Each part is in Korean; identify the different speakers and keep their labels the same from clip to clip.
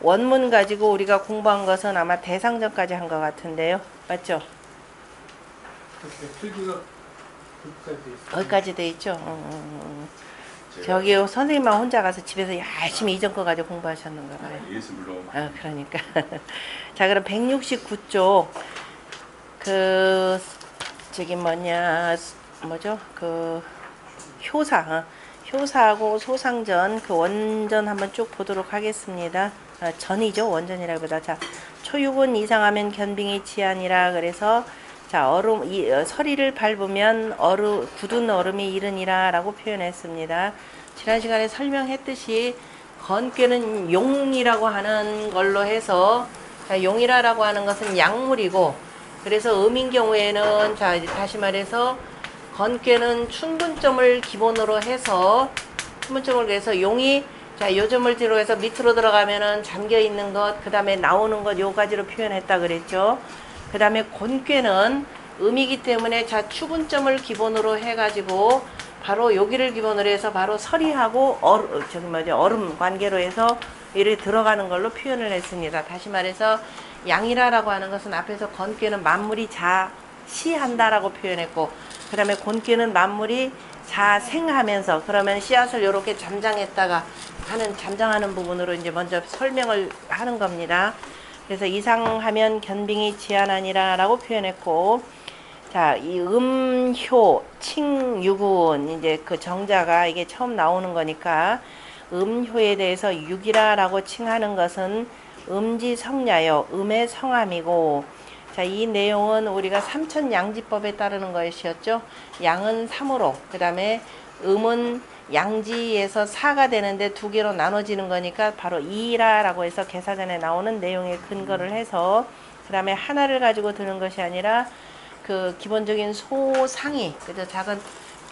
Speaker 1: 원문 가지고 우리가 공부한 것은 아마 대상전까지 한 것 같은데요. 맞죠?
Speaker 2: 필기가 거기까지 있어요.
Speaker 1: 거기까지 돼 있죠. 저기요 선생님만 혼자 가서 집에서 열심히 이전 거 가지고 공부하셨는가 봐요.
Speaker 3: 예수 물론.
Speaker 1: 그러니까. 자, 그럼 169쪽 그 저기 뭐죠? 그 효사하고 소상전 그 원전 한번 쭉 보도록 하겠습니다. 전이죠. 원전이라기보다. 자, 초육은 이상하면 견빙이 치아니라. 그래서 자, 서리를 밟으면 굳은 얼음이 이르니라 라고 표현했습니다. 지난 시간에 설명했듯이 건괴는 용이라고 하는 걸로 해서, 자, 용이라고 하는 것은 약물이고, 그래서 음인 경우에는, 자, 다시 말해서 건괴는 춘분점을 기본으로 해서 용이, 자, 요 점을 뒤로 해서 밑으로 들어가면은 잠겨 있는 것, 그 다음에 나오는 것, 요 가지로 표현했다 그랬죠. 그 다음에 곤괴는 음이기 때문에, 자, 추분점을 기본으로 해가지고 바로 여기를 기본으로 해서 바로 서리하고 얼음 관계로 해서 이렇게 들어가는 걸로 표현을 했습니다. 다시 말해서 양이라라고 하는 것은 앞에서 건괴는 만물이 자시한다라고 표현했고, 그 다음에 곤괴는 만물이 자생하면서, 그러면 씨앗을 이렇게 잠장했다가 잠장하는 부분으로 이제 먼저 설명을 하는 겁니다. 그래서 이상하면 견빙이 지안하니라 라고 표현했고, 자, 이 음효, 칭육은 이제 그 정자가 이게 처음 나오는 거니까 음효에 대해서 육이라 라고 칭하는 것은 음지성야요, 음의 성함이고, 자, 이 내용은 우리가 삼천양지법에 따르는 것이었죠. 양은 3으로, 그 다음에 음은 양지에서 4가 되는데 두 개로 나눠지는 거니까 바로 2라라고 해서 개사전에 나오는 내용에 근거를 해서, 그 다음에 하나를 가지고 드는 것이 아니라 그 기본적인 소상이, 그죠? 작은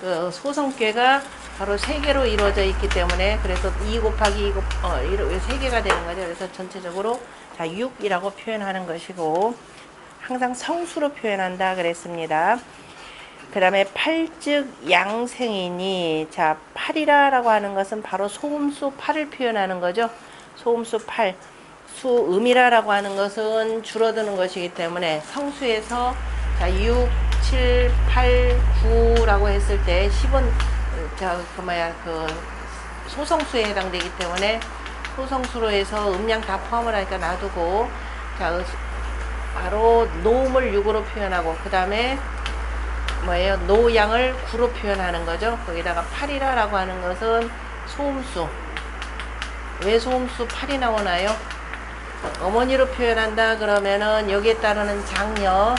Speaker 1: 그 소성괴가 바로 3개로 이루어져 있기 때문에, 그래서 2 곱하기 3개가 되는 거죠. 그래서 전체적으로 자, 6이라고 표현하는 것이고, 항상 성수로 표현한다 그랬습니다. 그 다음에 팔즉 양생이니, 자, 팔이라고 하는 것은 바로 소음수 8을 표현하는 거죠. 소음수 8. 음이라고 하는 것은 줄어드는 것이기 때문에 성수에서, 자, 6, 7, 8, 9라고 했을 때 10은 그 소성수에 해당되기 때문에 소성수로 해서 음량 다 포함을 하니까 놔두고, 자, 바로 노음을 6으로 표현하고, 그 다음에 노양을 9로 표현하는 거죠. 거기다가 8이라고 하는 것은 소음수. 왜 소음수 8이 나오나요? 어머니로 표현한다 그러면은 여기에 따르는 장녀,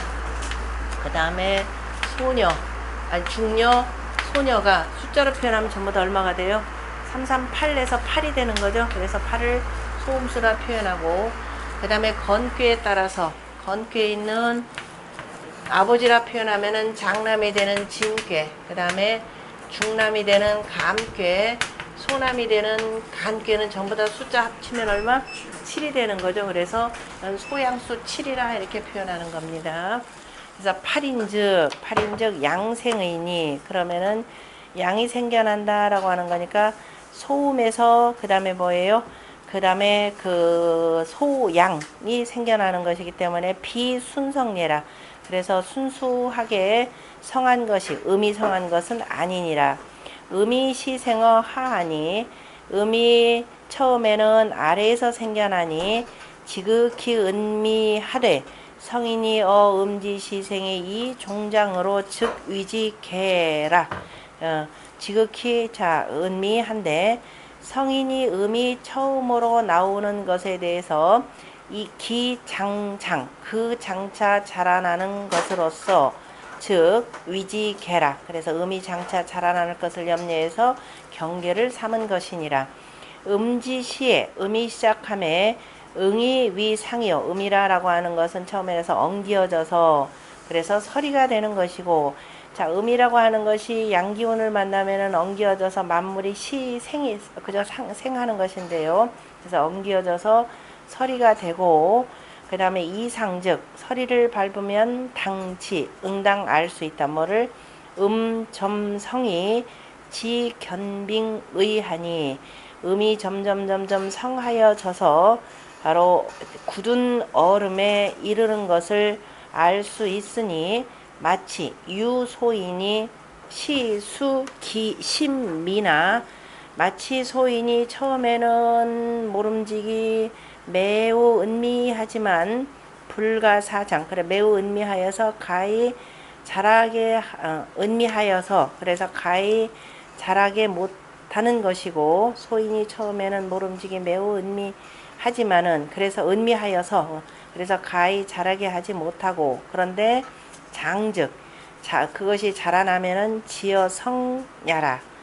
Speaker 1: 그 다음에 중녀, 소녀가 숫자로 표현하면 전부 다 얼마가 돼요? 338에서 8이 되는 거죠. 그래서 8을 소음수라 표현하고, 그 다음에 건괴에 따라서 건괴에 있는 아버지라 표현하면은 장남이 되는 진괴, 그 다음에 중남이 되는 감괴, 소남이 되는 간괴는 전부 다 숫자 합치면 얼마? 7이 되는 거죠. 그래서 소양수 7이라 이렇게 표현하는 겁니다. 그래서 8인즉 양생의니, 그러면은 양이 생겨난다라고 하는 거니까 소음에서 그 다음에 뭐예요? 그 다음에 그 소양이 생겨나는 것이기 때문에 비순성예라. 그래서 순수하게 성한 것이, 음이 성한 것은 아니니라. 음이 시생어 하하니, 음이 처음에는 아래에서 생겨나니 지극히 은미하되 성인이 음지 시생의 이 종장으로 즉 위지개라. 지극히, 자, 은미한데 성인이 음이 처음으로 나오는 것에 대해서 이 기장장, 그 장차 자라나는 것으로서 즉 위지개라. 그래서 음이 장차 자라나는 것을 염려해서 경계를 삼은 것이니라. 음지시에, 음이 시작함에 응이 위상이요, 음이라라고 하는 것은 처음에서 엉기어져서 그래서 서리가 되는 것이고, 자, 음이라고 하는 것이 양기운을 만나면은 엉기어져서 만물이 그저 생하는 것인데요. 그래서 엉기어져서 서리가 되고, 그 다음에 이상즉, 서리를 밟으면 당치, 응당 알 수 있다. 뭐를? 점성이 지견빙의하니, 음이 점점 성하여져서 바로 굳은 얼음에 이르는 것을 알 수 있으니 마치 유소인이 시수기심미나 마치 소인이 처음에는 모름지기 매우 은미하지만 불가사장 그래 매우 은미하여서 가히 자라게 은미하여서 그래서 가히 자라게 못하는 것이고 소인이 처음에는 모름지기 매우 은미하지만은 그래서 은미하여서 그래서 가히 자라게 하지 못하고 그런데 장즉 그것이 자라나면은 지어 성야라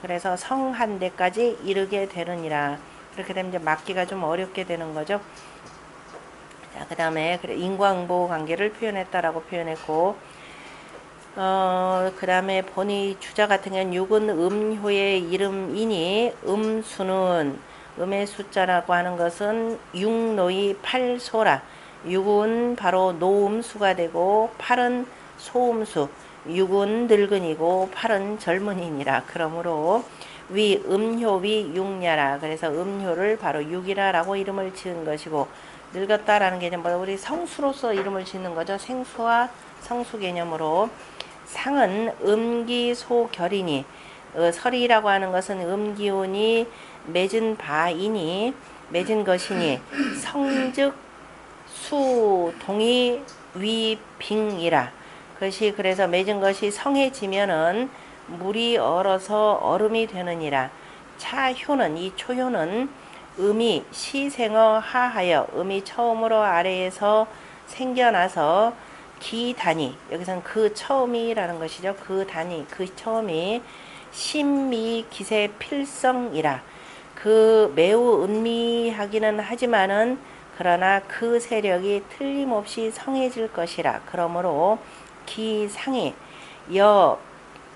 Speaker 1: 그래서 성한 데까지 이르게 되느니라. 그렇게 되면 이제 맞기가 좀 어렵게 되는 거죠. 자, 그 다음에 인과응보 관계를 표현했다라고 표현했고, 그 다음에 본의 주자 같은 경우는 육은 음효의 이름이니 음수는 음의 숫자라고 하는 것은 육노이 팔소라. 육은 바로 노음수가 되고 팔은 소음수. 육은 늙은이고 팔은 젊은이니라. 그러므로 위 음효위 육냐라. 그래서 음효를 바로 육이라라고 이름을 지은 것이고 늙었다라는 개념보다 우리 성수로서 이름을 짓는 거죠. 생수와 성수 개념으로 상은 음기소결이니 설이라고 하는 것은 음기운이 맺은 바이니 맺은 것이니 성즉 수동이 위빙이라. 그것이 그래서 맺은 것이 성해지면은 물이 얼어서 얼음이 되느니라. 차효는 이 초효는 음이 시생어 하하여 음이 처음으로 아래에서 생겨나서 기단이 여기서는 그 처음이라는 것이죠. 그 단위 그 처음이 신미 기세 필성이라. 그 매우 은미하기는 하지만은 그러나 그 세력이 틀림없이 성해질 것이라. 그러므로 기상이 여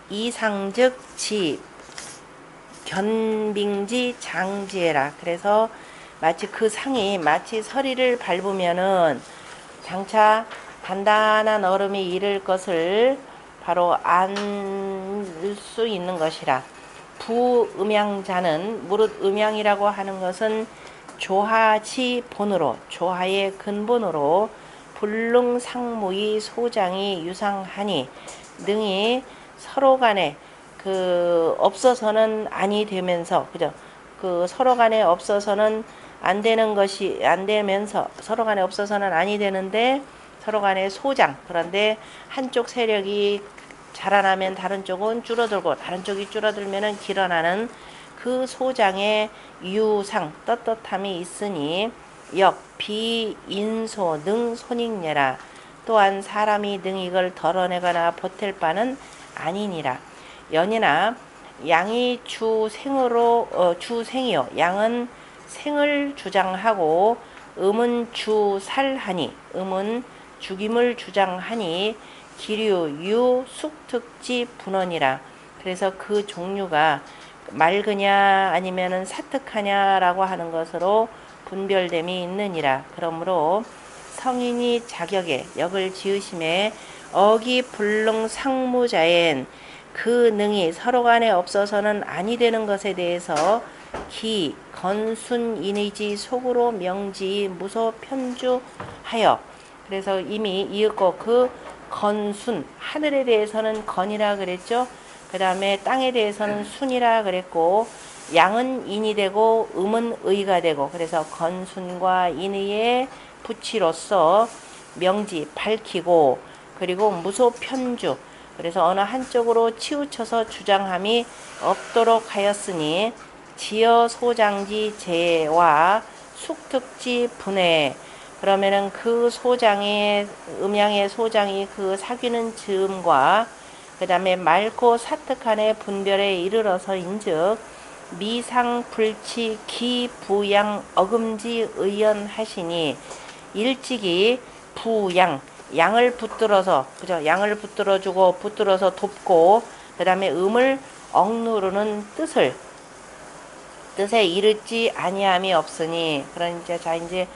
Speaker 1: 이상즉 지 견빙지 장지해라. 그래서 마치 그 상이 마치 서리를 밟으면은 장차 단단한 얼음이 이를 것을 바로 알 수 있는 것이라. 부음양자는 무릇 음양이라고 하는 것은 조하지 본으로 조하의 근본으로 불능상무의 소장이 유상하니 능히 서로 간에 그 없어서는 아니 되면서 그죠? 그 서로 간에 없어서는 안 되는 것이 안 되면서 서로 간에 없어서는 아니 되는데 서로 간에 소장 그런데 한쪽 세력이 자라나면 다른 쪽은 줄어들고 다른 쪽이 줄어들면은 길어나는 그 소장의 유상 떳떳함이 있으니 역 비인소 능 손익녀라. 또한 사람이 능 이걸 덜어내거나 보탤 바는 아니니라. 연이나 양이 주생이요 양은 생을 주장하고 음은 주살하니 음은 죽임을 주장하니 기류 유 숙특지 분원이라. 그래서 그 종류가 맑으냐 아니면은 사특하냐라고 하는 것으로 분별됨이 있느니라. 그러므로 성인이 자격에 역을 지으심에 어기 불능 상무자엔 그 능이 서로 간에 없어서는 아니 되는 것에 대해서 기 건순인의지 속으로 명지 무소 편주하여. 그래서 이미 이윽고 그 건순 하늘에 대해서는 건이라 그랬죠. 그 다음에 땅에 대해서는 순이라 그랬고 양은 인이 되고 음은 의가 되고 그래서 건순과 인의의 부치로서 명지 밝히고 그리고 무소 편주 그래서 어느 한쪽으로 치우쳐서 주장함이 없도록 하였으니 지어 소장지 제와 숙특지 분해. 그러면은 그 소장의 음양의 소장이 그 사귀는 즈음과 그 다음에 맑고 사특한의 분별에 이르러서인즉 미상 불치 기 부양 어금지 의연하시니 일찍이 부양 양을 붙들어서 그죠 양을 붙들어주고 붙들어서 돕고 그 다음에 음을 억누르는 뜻에 이르지 아니함이 없으니 그러니까 자 이제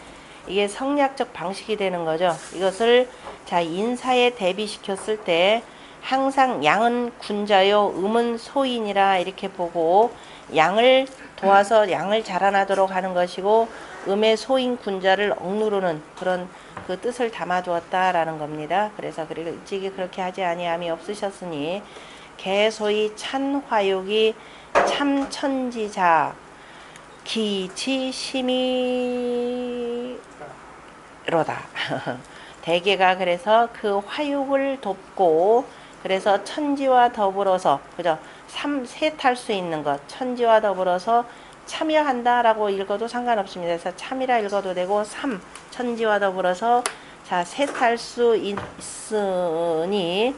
Speaker 1: 이게 성리학적 방식이 되는 거죠. 이것을 자 인사에 대비시켰을 때 항상 양은 군자요 음은 소인이라 이렇게 보고 양을 도와서 양을 자라나도록 하는 것이고 음의 소인 군자를 억누르는 그런 그 뜻을 담아두었다라는 겁니다. 그래서 일찍이 그렇게 하지 아니함이 없으셨으니 개소이 찬화육이 참천지자 기치심이로다. 대개가 그래서 그 화육을 돕고 그래서 천지와 더불어서 그죠? 셋할 수 있는 것 천지와 더불어서 참여한다라고 읽어도 상관없습니다. 그래서 참이라 읽어도 되고 천지와 더불어서 자 셋할 수 있으니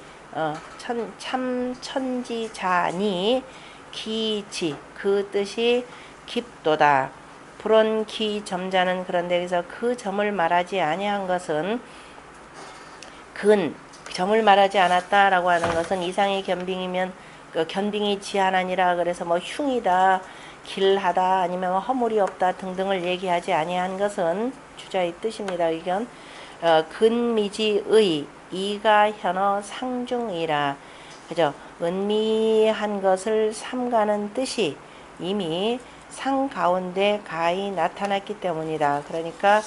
Speaker 1: 천지자니 기치 그 뜻이 깊도다. 불언기 점자는 그런데 여기서 그 점을 말하지 아니한 것은 점을 말하지 않았다라고 하는 것은 이상의 견빙이면 그 견빙이 지하나니라 그래서 뭐 흉이다 길하다 아니면 허물이 없다 등등을 얘기하지 아니한 것은 주자의 뜻입니다. 의견 근미지의 이가 현어 상중이라 그죠? 은미한 것을 삼가는 뜻이 이미 상 가운데 가히 나타났기 때문이다. 그러니까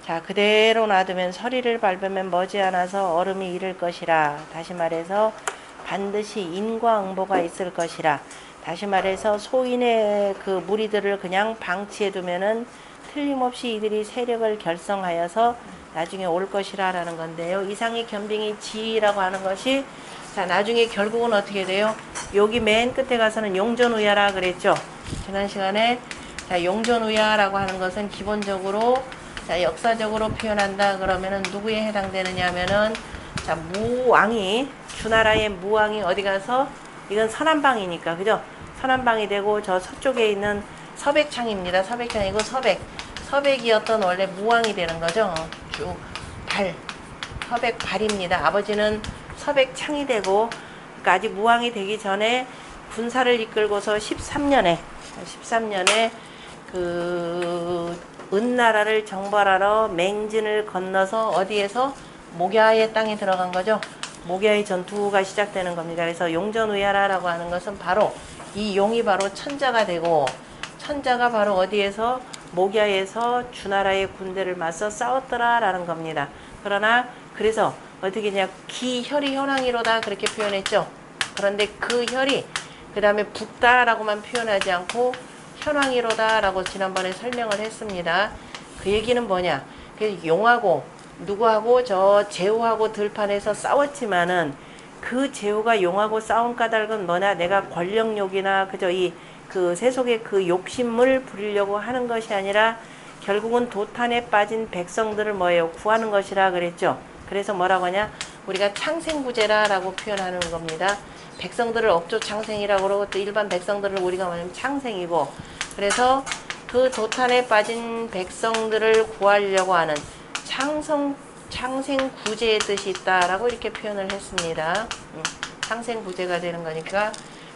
Speaker 1: 자 그대로 놔두면 서리를 밟으면 머지않아서 얼음이 이를 것이라. 다시 말해서 반드시 인과 응보가 있을 것이라. 다시 말해서 소인의 그 무리들을 그냥 방치해 두면은 틀림없이 이들이 세력을 결성하여서 나중에 올 것이라 라는 건데요. 이상의 견빙이 지라고 하는 것이 자 나중에 결국은 어떻게 돼요? 여기 맨 끝에 가서는 용전우야라 그랬죠. 지난 시간에 자 용전우야라고 하는 것은 기본적으로 자 역사적으로 표현한다 그러면은 누구에 해당되느냐 하면은 자 무왕이 주나라의 무왕이 어디 가서 이건 서남방이니까 그죠? 서남방이 되고 저 서쪽에 있는 서백창입니다. 서백창이고 서백이 어떤 원래 무왕이 되는 거죠. 서백발입니다. 아버지는 서백창이 되고 그러니까 아직 무왕이 되기 전에 군사를 이끌고서 13년에 그 은나라를 정벌하러 맹진을 건너서 어디에서 목야의 땅에 들어간 거죠. 목야의 전투가 시작되는 겁니다. 그래서 용전우야라라고 하는 것은 바로 이 용이 바로 천자가 되고 천자가 바로 어디에서 목야에서 주나라의 군대를 맞서 싸웠더라라는 겁니다. 그러나 그래서 어떻게 냐 기혈이 현황이로다 그렇게 표현했죠. 그런데 그 혈이 그 다음에 붓다라고만 표현하지 않고 현황이로다라고 지난번에 설명을 했습니다. 그 얘기는 뭐냐? 그 용하고 누구하고 저 제후하고 들판에서 싸웠지만은 그 제후가 용하고 싸운 까닭은 뭐냐? 내가 권력욕이나 그저 그 세속의 그 욕심을 부리려고 하는 것이 아니라 결국은 도탄에 빠진 백성들을 뭐예요? 구하는 것이라 그랬죠. 그래서 뭐라고 하냐? 우리가 창생구제라라고 표현하는 겁니다. 백성들을 업조 창생이라고 그러고 또 일반 백성들을 우리가 말하면 창생이고 그래서 그 도탄에 빠진 백성들을 구하려고 하는 창생구제의 뜻이 있다라고 이렇게 표현을 했습니다. 창생구제가 되는 거니까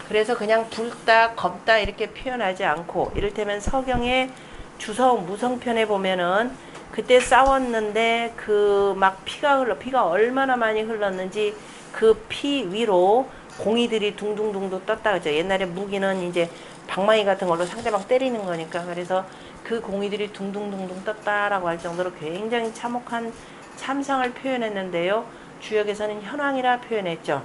Speaker 1: 그래서 그냥 붉다 검다 이렇게 표현하지 않고 이를테면 서경의 주성 무성편에 보면은 그때 싸웠는데 그 막 피가 얼마나 많이 흘렀는지 그 피 위로 공이들이 둥둥둥둥 떴다 그죠. 옛날에 무기는 이제 방망이 같은 걸로 상대방 때리는 거니까 그래서 그 공이들이 둥둥둥둥 떴다라고 할 정도로 굉장히 참혹한 참상을 표현했는데요. 주역에서는 현황이라 표현했죠.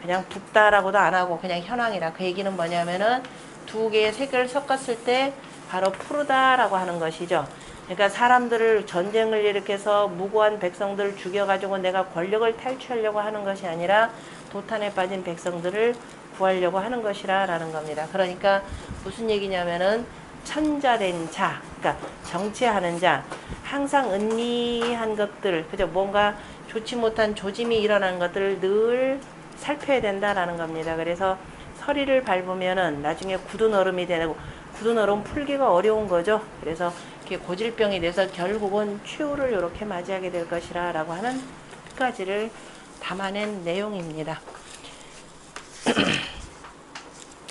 Speaker 1: 그냥 붓다라고도 안 하고 그냥 현황이라. 그 얘기는 뭐냐면은 두 개의 색을 섞었을 때 바로 푸르다라고 하는 것이죠. 그러니까 사람들을 전쟁을 일으켜서 무고한 백성들을 죽여가지고 내가 권력을 탈취하려고 하는 것이 아니라 도탄에 빠진 백성들을 구하려고 하는 것이라 라는 겁니다. 그러니까 무슨 얘기냐면은 천자된 자, 그러니까 정치하는 자, 항상 은미한 것들, 그죠? 뭔가 좋지 못한 조짐이 일어나는 것들을 늘 살펴야 된다라는 겁니다. 그래서 서리를 밟으면은 나중에 굳은 얼음이 되고 굳은 얼음 풀기가 어려운 거죠. 그래서 이렇게 고질병이 돼서 결국은 최후를 이렇게 맞이하게 될 것이라 라고 하는 끝까지를 담아낸 내용입니다.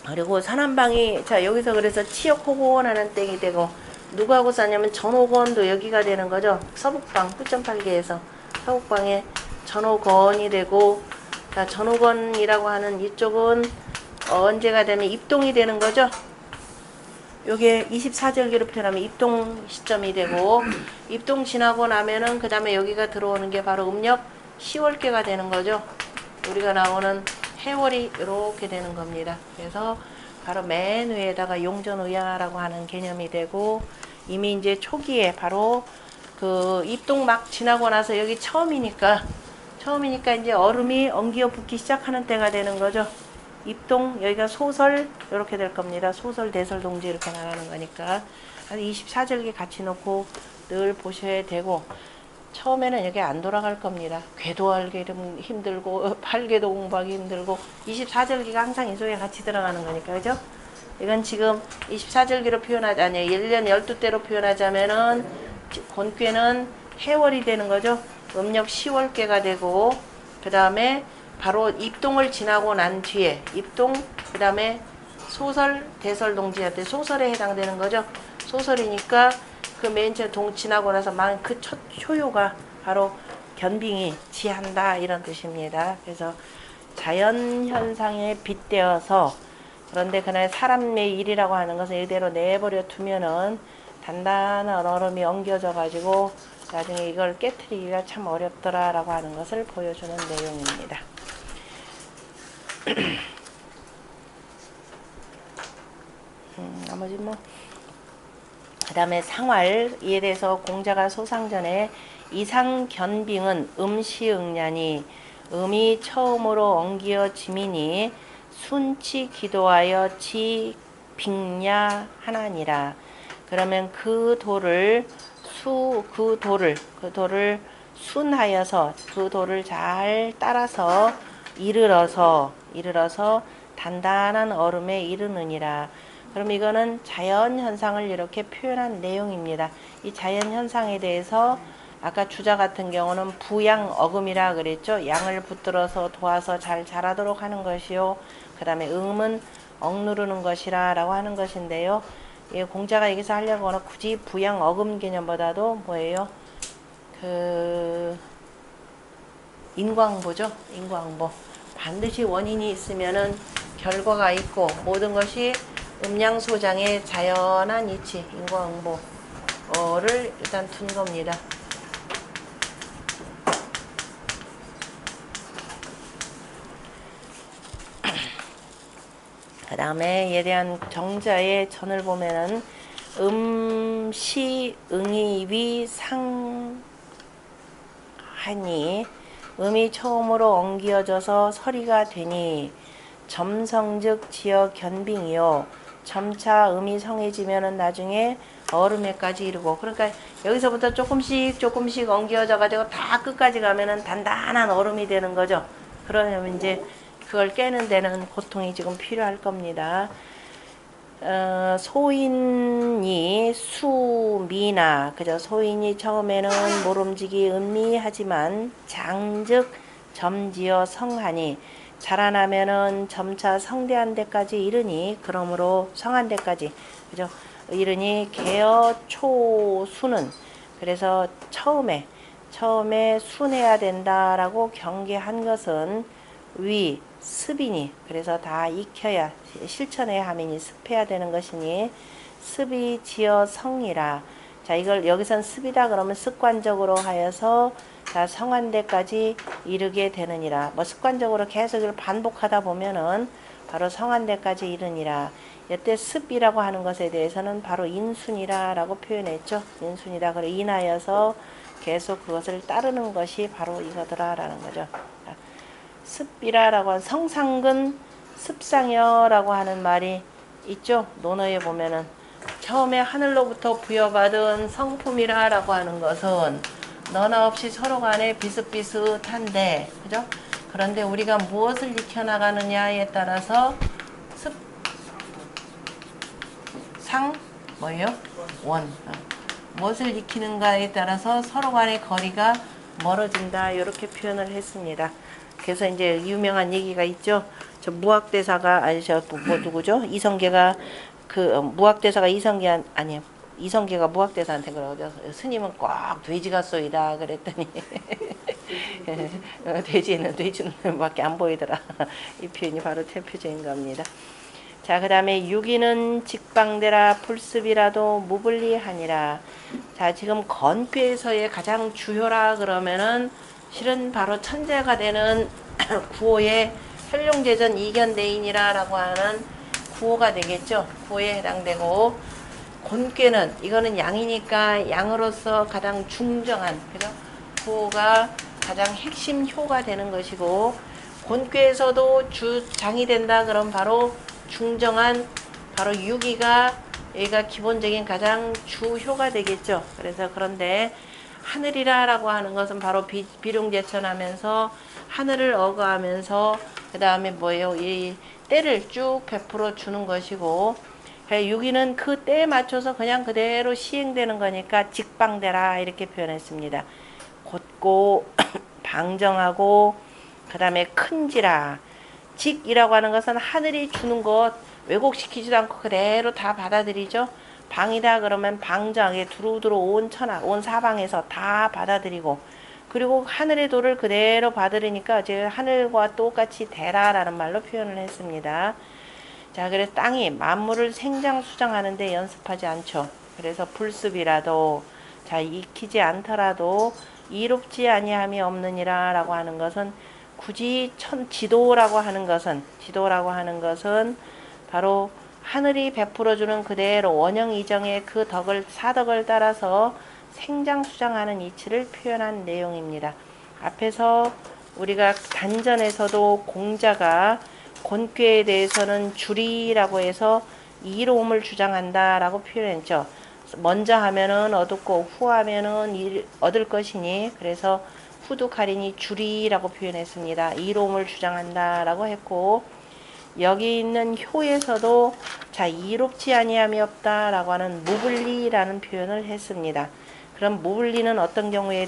Speaker 1: 그리고 산한방이 자 여기서 그래서 치역호곤하는 땡이 되고 누구하고 싸냐면 전호건도 여기가 되는 거죠. 서북방 9.8개에서 서북방에 전호건이 되고 자 전호건이라고 하는 이쪽은 언제가 되면 입동이 되는 거죠. 요게 24절기로 표현하면 입동 시점이 되고, 입동 지나고 나면은 그 다음에 여기가 들어오는 게 바로 음력 10월께가 되는 거죠. 우리가 나오는 해월이 이렇게 되는 겁니다. 그래서 바로 맨 위에다가 용전의야라고 하는 개념이 되고, 이미 이제 초기에 바로 그 입동 막 지나고 나서 여기 처음이니까 이제 얼음이 엉겨 붙기 시작하는 때가 되는 거죠. 입동, 여기가 소설 이렇게 될 겁니다. 소설, 대설, 동지 이렇게 나가는 거니까 24절기 같이 놓고 늘 보셔야 되고, 처음에는 여기 안 돌아갈 겁니다. 궤도하기 힘들고 팔궤도 공부하기 힘들고 24절기가 항상 이 속에 같이 들어가는 거니까, 그죠? 이건 지금 24절기로 표현하지, 아니에요, 1년 12대로 표현하자면은 본꾀는 해월이 되는 거죠. 음력 10월께가 되고, 그 다음에 바로 입동을 지나고 난 뒤에 입동, 그 다음에 소설, 대설, 동지한테 소설에 해당되는 거죠. 소설이니까 그 맨 처음 동 지나고 나서 만 그 첫 효요가 바로 견빙이 지한다 이런 뜻입니다. 그래서 자연 현상에 빗대어서, 그런데 그날 사람의 일이라고 하는 것을 이대로 내버려 두면은 단단한 얼음이 엉겨져 가지고 나중에 이걸 깨트리기가 참 어렵더라라고 하는 것을 보여주는 내용입니다. 나머지 뭐 그 다음에 상활, 이에 대해서 공자가 소상전에 이상견빙은 음시응냐니 음이 처음으로 엉기어지미니 순치 기도하여 지빙야 하나니라. 그러면 그 돌을 순하여서 그 돌을 잘 따라서 이르러서 단단한 얼음에 이르느니라. 그럼 이거는 자연 현상을 이렇게 표현한 내용입니다. 이 자연 현상에 대해서 아까 주자 같은 경우는 부양어금이라 그랬죠. 양을 붙들어서 도와서 잘 자라도록 하는 것이요. 그 다음에 음은 억누르는 것이라 라고 하는 것인데요. 공자가 여기서 하려고 하는 굳이 부양어금 개념보다도 뭐예요? 인광보죠. 인광보. 반드시 원인이 있으면은 결과가 있고, 모든 것이 음양소장의 자연한 이치, 인과응보를 일단 둔 겁니다. 그 다음에 이에 대한 정자의 전을 보면은 음시 응이위 상하니 음이 처음으로 엉기어져서 서리가 되니 점성즉 지어 견빙이요. 점차 음이 성해지면은 나중에 얼음에까지 이르고, 그러니까 여기서부터 조금씩 엉겨져 가지고 다 끝까지 가면은 단단한 얼음이 되는 거죠. 그러면 이제 그걸 깨는 데는 고통이 지금 필요할 겁니다. 소인이 수미나, 그죠? 소인이 처음에는 모름지기 음미하지만 장즉 점지어 성하니, 자라나면은 점차 성대한 데까지 이르니, 그러므로 성한 데까지, 그죠? 이르니 개어 초수는, 그래서 처음에 순해야 된다라고 경계한 것은 위 습이니, 그래서 다 익혀야 실천해야 하미니 습해야 되는 것이니 습이 지어 성이라. 자, 이걸 여기선 습이다 그러면 습관적으로 하여서 다 성한 데까지 이르게 되느니라. 뭐 습관적으로 계속 이걸 반복하다 보면은 바로 성한 데까지 이르니라. 이때 습이라고 하는 것에 대해서는 바로 인순이라라고 표현했죠. 인순이다. 그래 인하여서 계속 그것을 따르는 것이 바로 이거더라라는 거죠. 습이라라고 한 성상근 습상여라고 하는 말이 있죠. 논어에 보면은 처음에 하늘로부터 부여받은 성품이라라고 하는 것은 너나 없이 서로 간에 비슷비슷한데, 그죠? 그런데 우리가 무엇을 익혀나가느냐에 따라서 뭐예요? 원. 무엇을 익히는가에 따라서 서로 간의 거리가 멀어진다. 이렇게 표현을 했습니다. 그래서 이제 유명한 얘기가 있죠. 저 무학대사가, 누구죠? 이성계가, 무학대사가 이성계가 무학대사한테 그러죠. 스님은 꼭 돼지가 쏘이다 그랬더니 돼지는 돼지눈밖에 안 보이더라. 이 표현이 바로 대표적인 겁니다. 자, 그 다음에 유기는 직방대라 불습이라도 무불리하니라. 자, 지금 건괴에서의 가장 주요라 그러면은 실은 바로 천재가 되는 구호의 현룡제전 이견대인이라고 하는 구호가 되겠죠. 구호에 해당되고, 곤괴는 이거는 양이니까 양으로서 가장 중정한, 그죠? 구호가 가장 핵심 효가 되는 것이고, 곤괴에서도 주장이 된다 그럼 바로 중정한 바로 유기가 여기가 기본적인 가장 주효가 되겠죠. 그래서 그런데 하늘이라라고 하는 것은 바로 비룡제천하면서 하늘을 어거하면서 그 다음에 뭐예요? 이 때를 쭉 베풀어 주는 것이고, 유기는 그 때에 맞춰서 그냥 그대로 시행되는 거니까 직방대라 이렇게 표현했습니다. 곧고 방정하고 그 다음에 큰지라. 직이라고 하는 것은 하늘이 주는 것 왜곡시키지도 않고 그대로 다 받아들이죠. 방이다 그러면 방정하게 두루두루 온 천하 온 사방에서 다 받아들이고, 그리고 하늘의 도를 그대로 받으려니까 이제 하늘과 똑같이 대라라는 말로 표현을 했습니다. 자, 그래서 땅이 만물을 생장수장하는데 연습하지 않죠. 그래서 불습이라도 자 익히지 않더라도 이롭지 아니함이 없느니라 라고 하는 것은 굳이 지도라고 하는 것은 바로 하늘이 베풀어주는 그대로 원형이정의 그 덕을 사덕을 따라서 생장수장하는 이치를 표현한 내용입니다. 앞에서 우리가 단전에서도 공자가 곤괴에 대해서는 주리라고 해서 이로움을 주장한다 라고 표현했죠. 먼저 하면은 얻고 후 하면은 얻을 것이니, 그래서 후두가리니 주리라고 표현했습니다. 이로움을 주장한다 라고 했고, 여기 있는 효에서도 자 이롭지 아니함이 없다 라고 하는 무불리라는 표현을 했습니다. 그럼 무불리는 어떤 경우에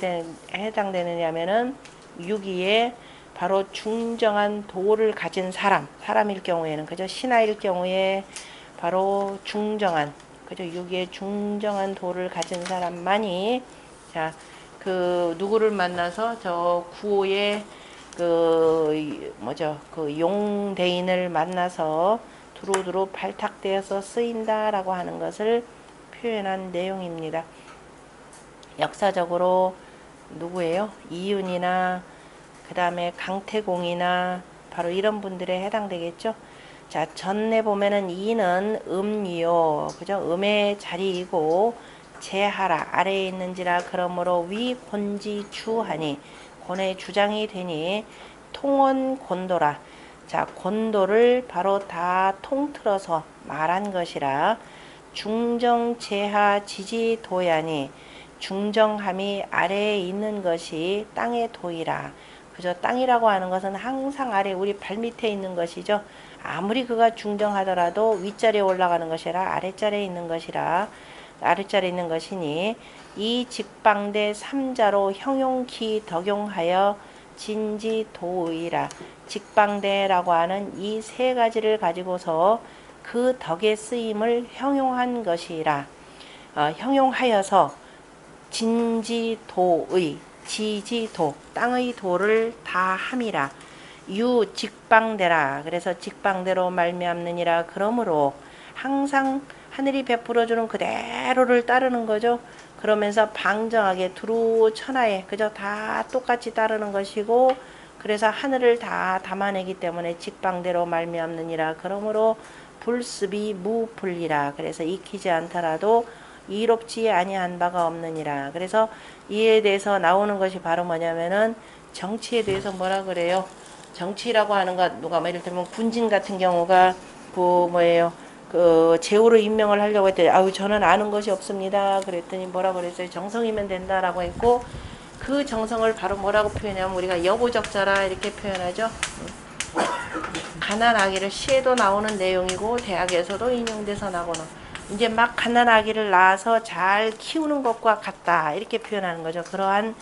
Speaker 1: 해당되느냐면은 유기에 바로 중정한 도를 가진 사람일 경우에는, 그죠? 신하일 경우에 바로 중정한, 그죠? 유기에 중정한 도를 가진 사람만이 자 그 누구를 만나서 저 구호의 그 용대인을 만나서 두루두루 발탁되어서 쓰인다라고 하는 것을 표현한 내용입니다. 역사적으로 누구예요? 이윤이나 그 다음에 강태공이나 바로 이런 분들에 해당되겠죠. 자, 전에 보면은 이는 음이요, 그죠? 음의 자리이고 제하라 아래에 있는지라 그러므로 위 곤지 주하니 곤의 주장이 되니 통원 곤도라. 자, 곤도를 바로 다 통틀어서 말한 것이라. 중정 제하 지지 도야니 중정함이 아래에 있는 것이 땅의 도이라. 그죠? 땅이라고 하는 것은 항상 아래 우리 발밑에 있는 것이죠. 아무리 그가 중정하더라도 윗자리에 올라가는 것이라 아랫자리에 있는 것이라. 아랫자리에 있는 것이니 이 직방대 삼자로 형용키 덕용하여 진지도의라. 직방대라고 하는 이 세 가지를 가지고서 그 덕의 쓰임을 형용한 것이라. 형용하여서 진지도의 지지도 땅의 도를 다 함이라. 유 직방대라. 그래서 직방대로 말미암느니라. 그러므로 항상 하늘이 베풀어주는 그대로를 따르는 거죠. 그러면서 방정하게 두루 천하에 그저 다 똑같이 따르는 것이고, 그래서 하늘을 다 담아내기 때문에 직방대로 말미암느니라. 그러므로 불습이 무불리라. 그래서 익히지 않더라도 이롭지 아니한 바가 없느니라. 그래서 이에 대해서 나오는 것이 바로 뭐냐면은 정치에 대해서 뭐라 그래요? 정치라고 하는 것, 누가 뭐 예를 들면 군진 같은 경우가 제후로 임명을 하려고 했더니 아유 저는 아는 것이 없습니다. 그랬더니 뭐라 그랬어요? 정성이면 된다라고 했고, 그 정성을 바로 뭐라고 표현하면 우리가 여보적자라 이렇게 표현하죠. 가난아기를 시에도 나오는 내용이고 대학에서도 인용돼서 나오는, 이제 막 가난아기를 낳아서 잘 키우는 것과 같다 이렇게 표현하는 거죠. 그러한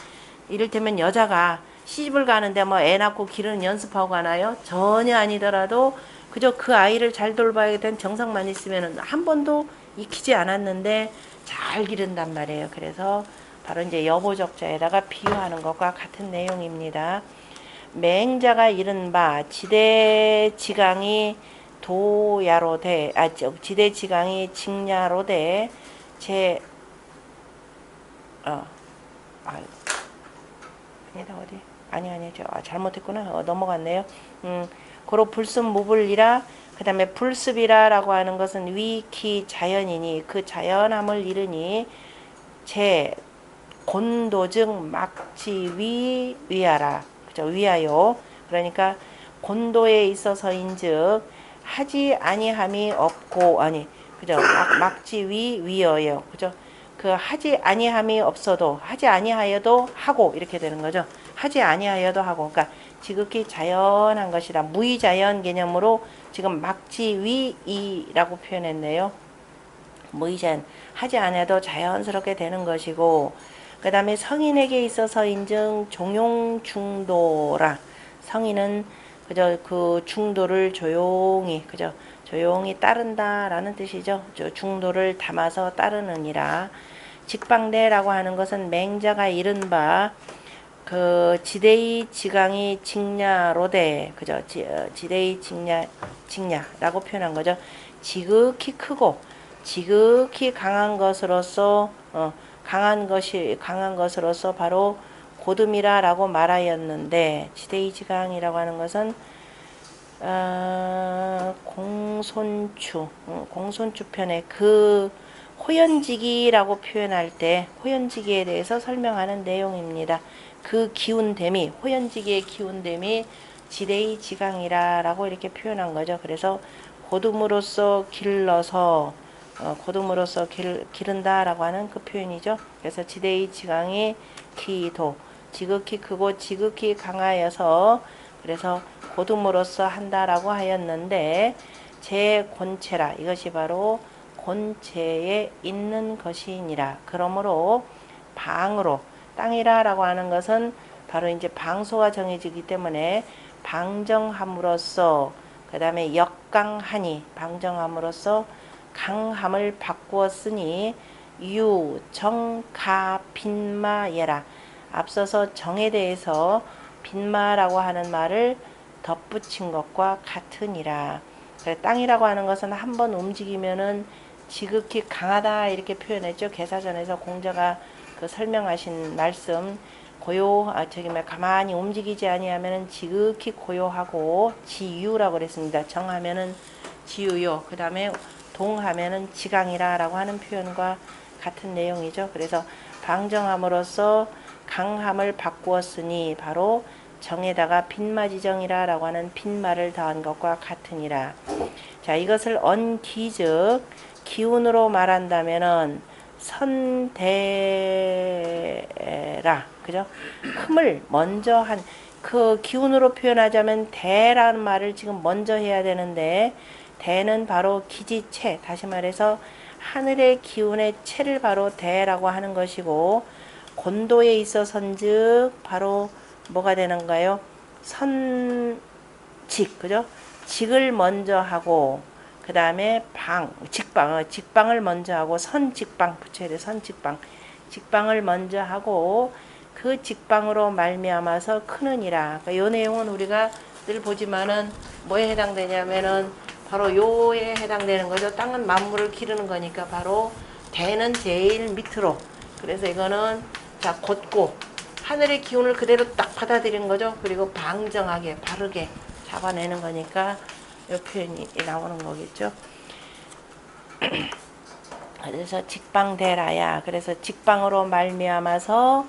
Speaker 1: 이를테면 여자가 시집을 가는데 뭐 애 낳고 기르는 연습하고 가나요? 전혀 아니더라도 그저 그 아이를 잘 돌봐야 된 정성만 있으면 한 번도 익히지 않았는데 잘 기른단 말이에요. 그래서 바로 이제 여보적자에다가 비유하는 것과 같은 내용입니다. 맹자가 이른 바 지대지강이 도야로되 지대지강이 직야로되 제 아니다 어디 아니 잘못했구나. 넘어갔네요. 고로 불습 무불이라 그 다음에 불습이라라고 하는 것은 위키 자연이니 그 자연함을 이르니 제 곤도즉 막지 위하라. 그죠? 위하여. 그러니까 곤도에 있어서인즉 하지 아니함이 없고 그죠? 막지 위어요. 그죠? 그 하지 아니함이 없어도 하지 아니하여도 하고 이렇게 되는 거죠. 하지 아니하여도 하고. 그러니까 지극히 자연한 것이라 무의자연 개념으로 지금 막지 위이라고 표현했네요. 무의자연 하지 않아도 자연스럽게 되는 것이고 그 다음에 성인에게 있어서 인증 종용 중도라. 성인은 그저 그 중도를 조용히 그저 조용히 따른다라는 뜻이죠. 중도를 담아서 따르느니라. 직방대라고 하는 것은 맹자가 이른바 그 지대의 지강이 직야로되 그죠? 지대의 직야라고 표현한 거죠. 지극히 크고 지극히 강한 것으로서 강한 것으로서 바로 고듬이라라고 말하였는데 지대의 지강이라고 하는 것은 공손추편의 그 호연지기라고 표현할 때 호연지기에 대해서 설명하는 내용입니다. 그 기운됨이 호연지기의 기운됨이 지대의 지강이라라고 이렇게 표현한 거죠. 그래서 고듬으로써 길러서 고듬으로써 기른다라고 하는 그 표현이죠. 그래서 지대의 지강이 기도 지극히 크고 지극히 강하여서 그래서 고듬으로써 한다라고 하였는데 제 곤체라 이것이 바로 곤체에 있는 것이니라. 그러므로 방으로 땅이라라고 하는 것은 바로 이제 방소가 정해지기 때문에 방정함으로써 그 다음에 역강하니 방정함으로써 강함을 바꾸었으니 유, 정, 가, 빈마, 예라. 앞서서 정에 대해서 빈마라고 하는 말을 덧붙인 것과 같으니라. 그래, 땅이라고 하는 것은 한번 움직이면은 지극히 강하다 이렇게 표현했죠. 개사전에서 공자가 그 설명하신 말씀 가만히 움직이지 아니하면은 지극히 고요하고 지유라고 그랬습니다. 정하면은 지유요. 그 다음에 동하면은 지강이라라고 하는 표현과 같은 내용이죠. 그래서 방정함으로써 강함을 바꾸었으니 바로 정에다가 빈마지정이라라고 하는 빈마를 더한 것과 같으니라. 자, 이것을 언기즉 기운으로 말한다면은 선대라. 그죠? 흠을 먼저 한 그 기운으로 표현하자면 대라는 말을 지금 먼저 해야 되는데 대는 바로 기지체, 다시 말해서 하늘의 기운의 체를 바로 대라고 하는 것이고 곤도에 있어서인즉 바로 뭐가 되는가요? 선직, 그죠? 직을 먼저 하고 그 다음에 직방을 먼저 하고 선직방 붙여야 돼. 선직방, 직방을 먼저 하고 그 직방으로 말미암아서 크느니라. 그러니까 요 내용은 우리가 늘 보지만은 뭐에 해당되냐면은 바로 요에 해당되는 거죠. 땅은 만물을 기르는 거니까 바로 대는 제일 밑으로. 그래서 이거는 자 곧고 하늘의 기운을 그대로 딱 받아들이는 거죠. 그리고 방정하게 바르게 잡아내는 거니까 이 표현이 나오는 거겠죠. 그래서 직방대라야. 그래서 직방으로 말미암아서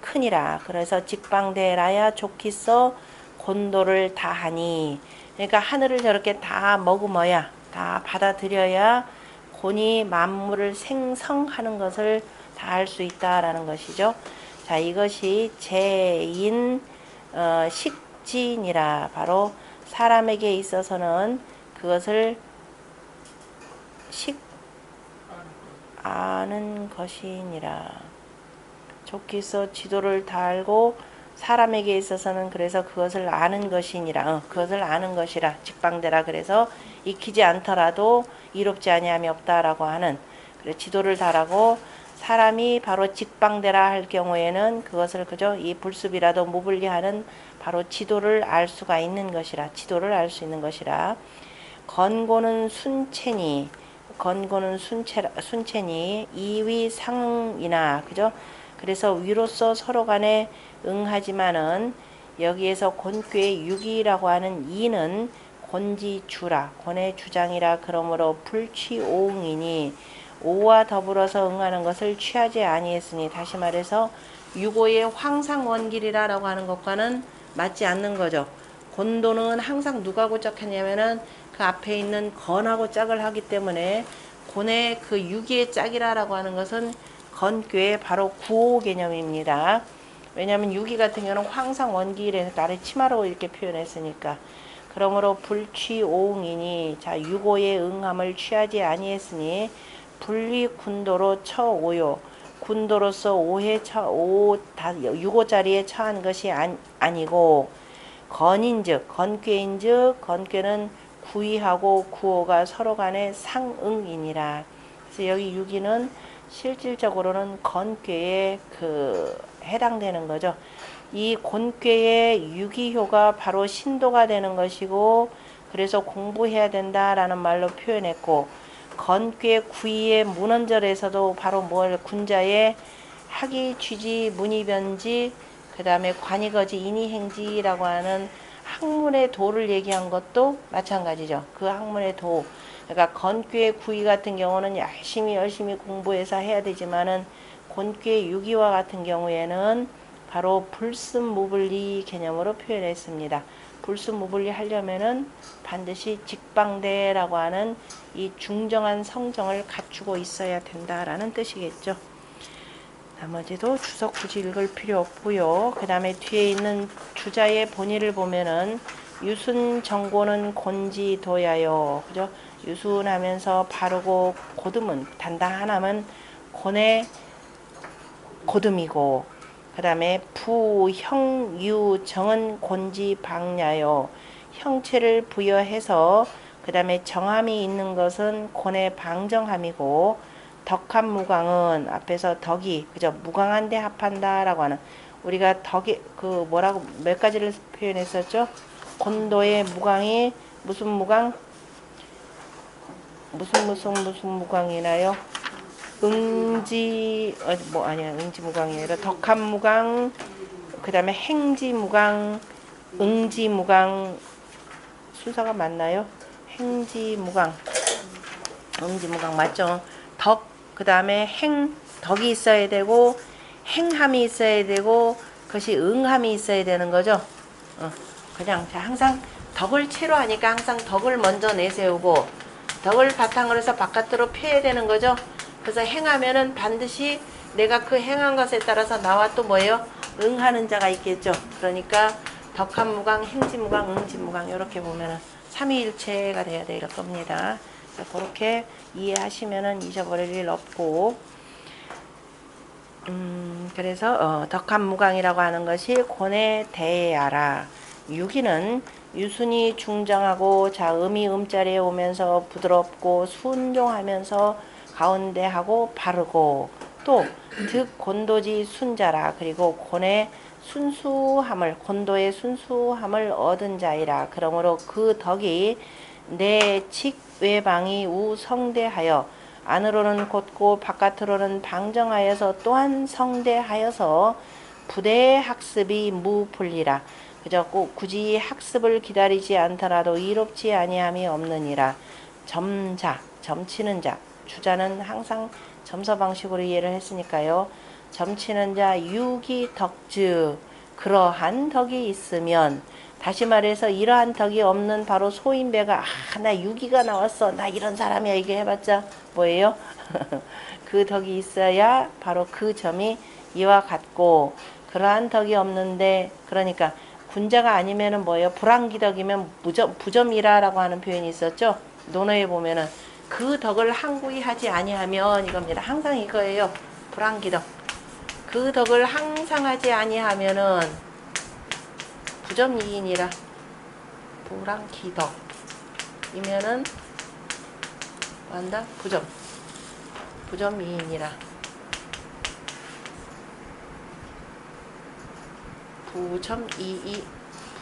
Speaker 1: 크니라. 그래서 직방대라야 좋기서 곤도를 다하니. 그러니까 하늘을 저렇게 다 머금어야, 다 받아들여야 곤이 만물을 생성하는 것을 다 할 수 있다라는 것이죠. 자, 이것이 제인 식진이라. 바로 사람에게 있어서는 그것을 아는 것이니라. 좋기서 지도를 다 알고 사람에게 있어서는 그래서 그것을 아는 것이니라. 그것을 아는 것이라. 직방대라. 그래서 익히지 않더라도 이롭지 아니함이 없다라고 하는. 그래 지도를 달하고 사람이 바로 직방대라 할 경우에는 그것을 그저 이 불습이라도 무불리하는 바로 지도를 알 수가 있는 것이라, 지도를 알 수 있는 것이라. 건고는 순체니, 건고는 순체니 이위 상이나, 그죠? 그래서 위로서 서로 간에 응하지만은 여기에서 곤괴의 유기라고 하는 이는 곤지주라, 곤의 주장이라. 그러므로 불취오응이니 오와 더불어서 응하는 것을 취하지 아니했으니, 다시 말해서 유고의 황상원길이라고 하는 것과는 맞지 않는 거죠. 곤도는 항상 누가고 짝했냐면은 그 앞에 있는 건하고 짝을 하기 때문에 곤의 그 유기의 짝이라고 하는 것은 건괴의 바로 구호 개념입니다. 왜냐하면 유기 같은 경우는 황상원길에서 나를 치마로 이렇게 표현했으니까. 그러므로 불취오응이니, 자 유고의 응함을 취하지 아니했으니 분리군도로 처오요, 군도로서 유고 자리에 처한 것이 아니고, 건인즉 건괴인즉 건괴는 구이하고 구호가 서로 간의 상응이니라. 그래서 여기 유기는 실질적으로는 건괴에 해당되는 거죠. 이 곤괴의 유기효가 바로 신도가 되는 것이고, 그래서 공부해야 된다라는 말로 표현했고, 건괴 구이의 문헌절에서도 바로 군자의 학이 취지 문이변지, 그 다음에 관이거지 인이행지라고 하는 학문의 도를 얘기한 것도 마찬가지죠. 그 학문의 도. 그러니까 건괴 구이 같은 경우는 열심히 공부해서 해야 되지만은, 곤괴 유기와 같은 경우에는 바로 불습무불리 개념으로 표현했습니다. 불습무불리 하려면은 반드시 직방대라고 하는 이 중정한 성정을 갖추고 있어야 된다라는 뜻이겠죠. 나머지도 주석 굳이 읽을 필요 없고요. 그 다음에 뒤에 있는 주자의 본의를 보면은 유순정고는 곤지도야요. 그죠? 유순하면서 바르고 고듬은, 단단하면 곤의 고듬이고, 그 다음에 부형유정은 곤지방야요. 형체를 부여해서 그 다음에 정함이 있는 것은 곤의 방정함이고, 덕한 무광은 앞에서 덕이 그죠, 무광한데 합한다라고 하는, 우리가 덕이 뭐라고 몇 가지를 표현했었죠. 곤도의 무광이 무슨 무광, 무슨 무광이나요? 응지무광이 아니라 덕한무광, 그 다음에 행지무광, 응지무광, 순서가 맞나요? 행지무광, 응지무광 맞죠? 덕, 그 다음에 덕이 있어야 되고, 행함이 있어야 되고, 그것이 응함이 있어야 되는 거죠. 그냥 항상 덕을 채로 하니까 항상 덕을 먼저 내세우고, 덕을 바탕으로 해서 바깥으로 펴야 되는 거죠. 그래서 행하면은 반드시 내가 그 행한 것에 따라서 나와 또 뭐예요? 응하는 자가 있겠죠. 그러니까 덕한 무광, 행지무광, 응지무광 이렇게 보면은 삼위일체가 돼야 될 겁니다. 그래서 그렇게 이해하시면은 잊어버릴 일 없고, 그래서 덕한 무광이라고 하는 것이 곤에 대하라. 유기는 유순이 중정하고, 자 음이 음자리에 오면서 부드럽고 순종하면서 가운데 하고 바르고, 또 득 곤도지 순자라. 그리고 곤의 순수함을, 곤도의 순수함을 얻은 자이라. 그러므로 그 덕이 내 직외방이 우성대하여, 안으로는 곧고 바깥으로는 방정하여서 또한 성대하여서 부대 학습이 무불리라. 그저 꼭 굳이 학습을 기다리지 않더라도 이롭지 아니함이 없느니라. 점자, 점치는 자, 주자는 항상 점서 방식으로 이해를 했으니까요. 점치는 자 유기 덕즉, 그러한 덕이 있으면, 다시 말해서 이러한 덕이 없는 바로 소인배가 나 유기가 나왔어, 나 이런 사람이야, 이게 해봤자 뭐예요? 그 덕이 있어야 바로 그 점이 이와 같고, 그러한 덕이 없는데, 그러니까 군자가 아니면은 뭐예요? 불황기덕이면 부점이라라고 하는 표현이 있었죠. 논어에 보면은 그 덕을 항구히 하지 아니하면, 이겁니다. 항상 이거예요. 불황기덕. 그 덕을 항상 하지 아니하면은 부점이인이라, 불황기덕 이면은 뭐한다? 부점이인이라. 부점 이이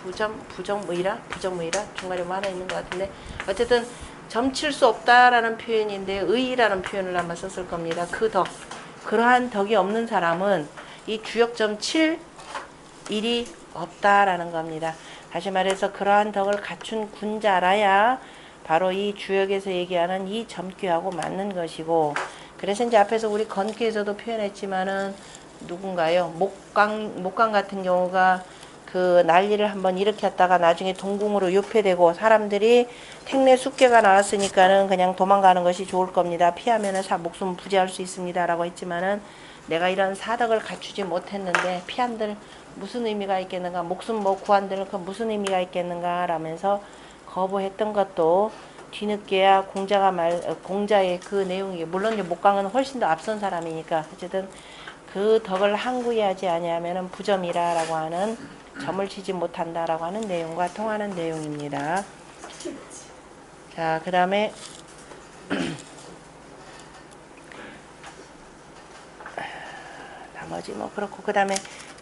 Speaker 1: 부정 무이라 부정 무이라 중간에 뭐 하나 있는 것 같은데 어쨌든 점칠 수 없다라는 표현인데 의라는 표현을 아마 썼을 겁니다. 그 덕 그러한 덕이 없는 사람은 이 주역점 7 일이 없다라는 겁니다. 다시 말해서 그러한 덕을 갖춘 군자라야 바로 이 주역에서 얘기하는 이 점괘하고 맞는 것이고, 그래서 이제 앞에서 우리 건기에서도 표현했지만은 누군가요? 목강 같은 경우가 그 난리를 한번 일으켰다가 나중에 동궁으로 유폐되고 사람들이 택내 숙계가 나왔으니까는 그냥 도망가는 것이 좋을 겁니다. 피하면은 목숨 부지할 수 있습니다라고 했지만은 내가 이런 사덕을 갖추지 못했는데 피한들 무슨 의미가 있겠는가, 목숨 뭐 구한들 그 무슨 의미가 있겠는가 라면서 거부했던 것도 뒤늦게야 공자의 그 내용이, 물론 이제 목강은 훨씬 더 앞선 사람이니까 어쨌든 그 덕을 항구히 하지 아니하면은 부점이라라고 하는, 점을 치지 못한다라고 하는 내용과 통하는 내용입니다. 자, 그 다음에 나머지 뭐 그렇고, 그 다음에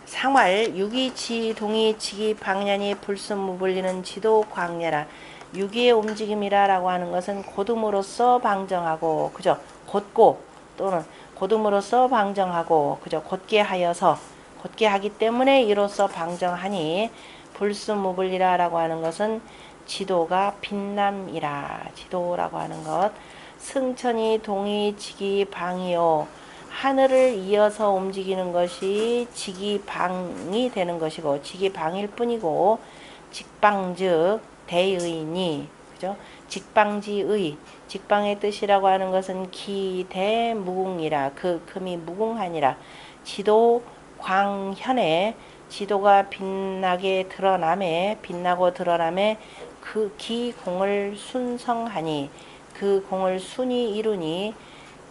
Speaker 1: 상활 유기지 동이 지기 방년이 불순무불리는 지도 광례라. 유기의 움직임이라라고 하는 것은 곧음으로써 방정하고, 그죠? 곧고 또는 곧음으로써 방정하고, 그죠? 곧게 하여서, 곧게 하기 때문에 이로써 방정하니, 불순무불리라라고 하는 것은 지도가 빛남이라. 지도라고 하는 것, 승천이 동이 지기 방이요, 하늘을 이어서 움직이는 것이 지기방이 되는 것이고, 지기방일 뿐이고, 직방즉 대의니, 그죠? 직방지의, 직방의 뜻이라고 하는 것은 기대무궁이라. 그 금이 무궁하니라. 지도 광현에, 지도가 빛나게 드러남에, 빛나고 드러남에 그 기공을 순성하니, 그 공을 순히 이루니,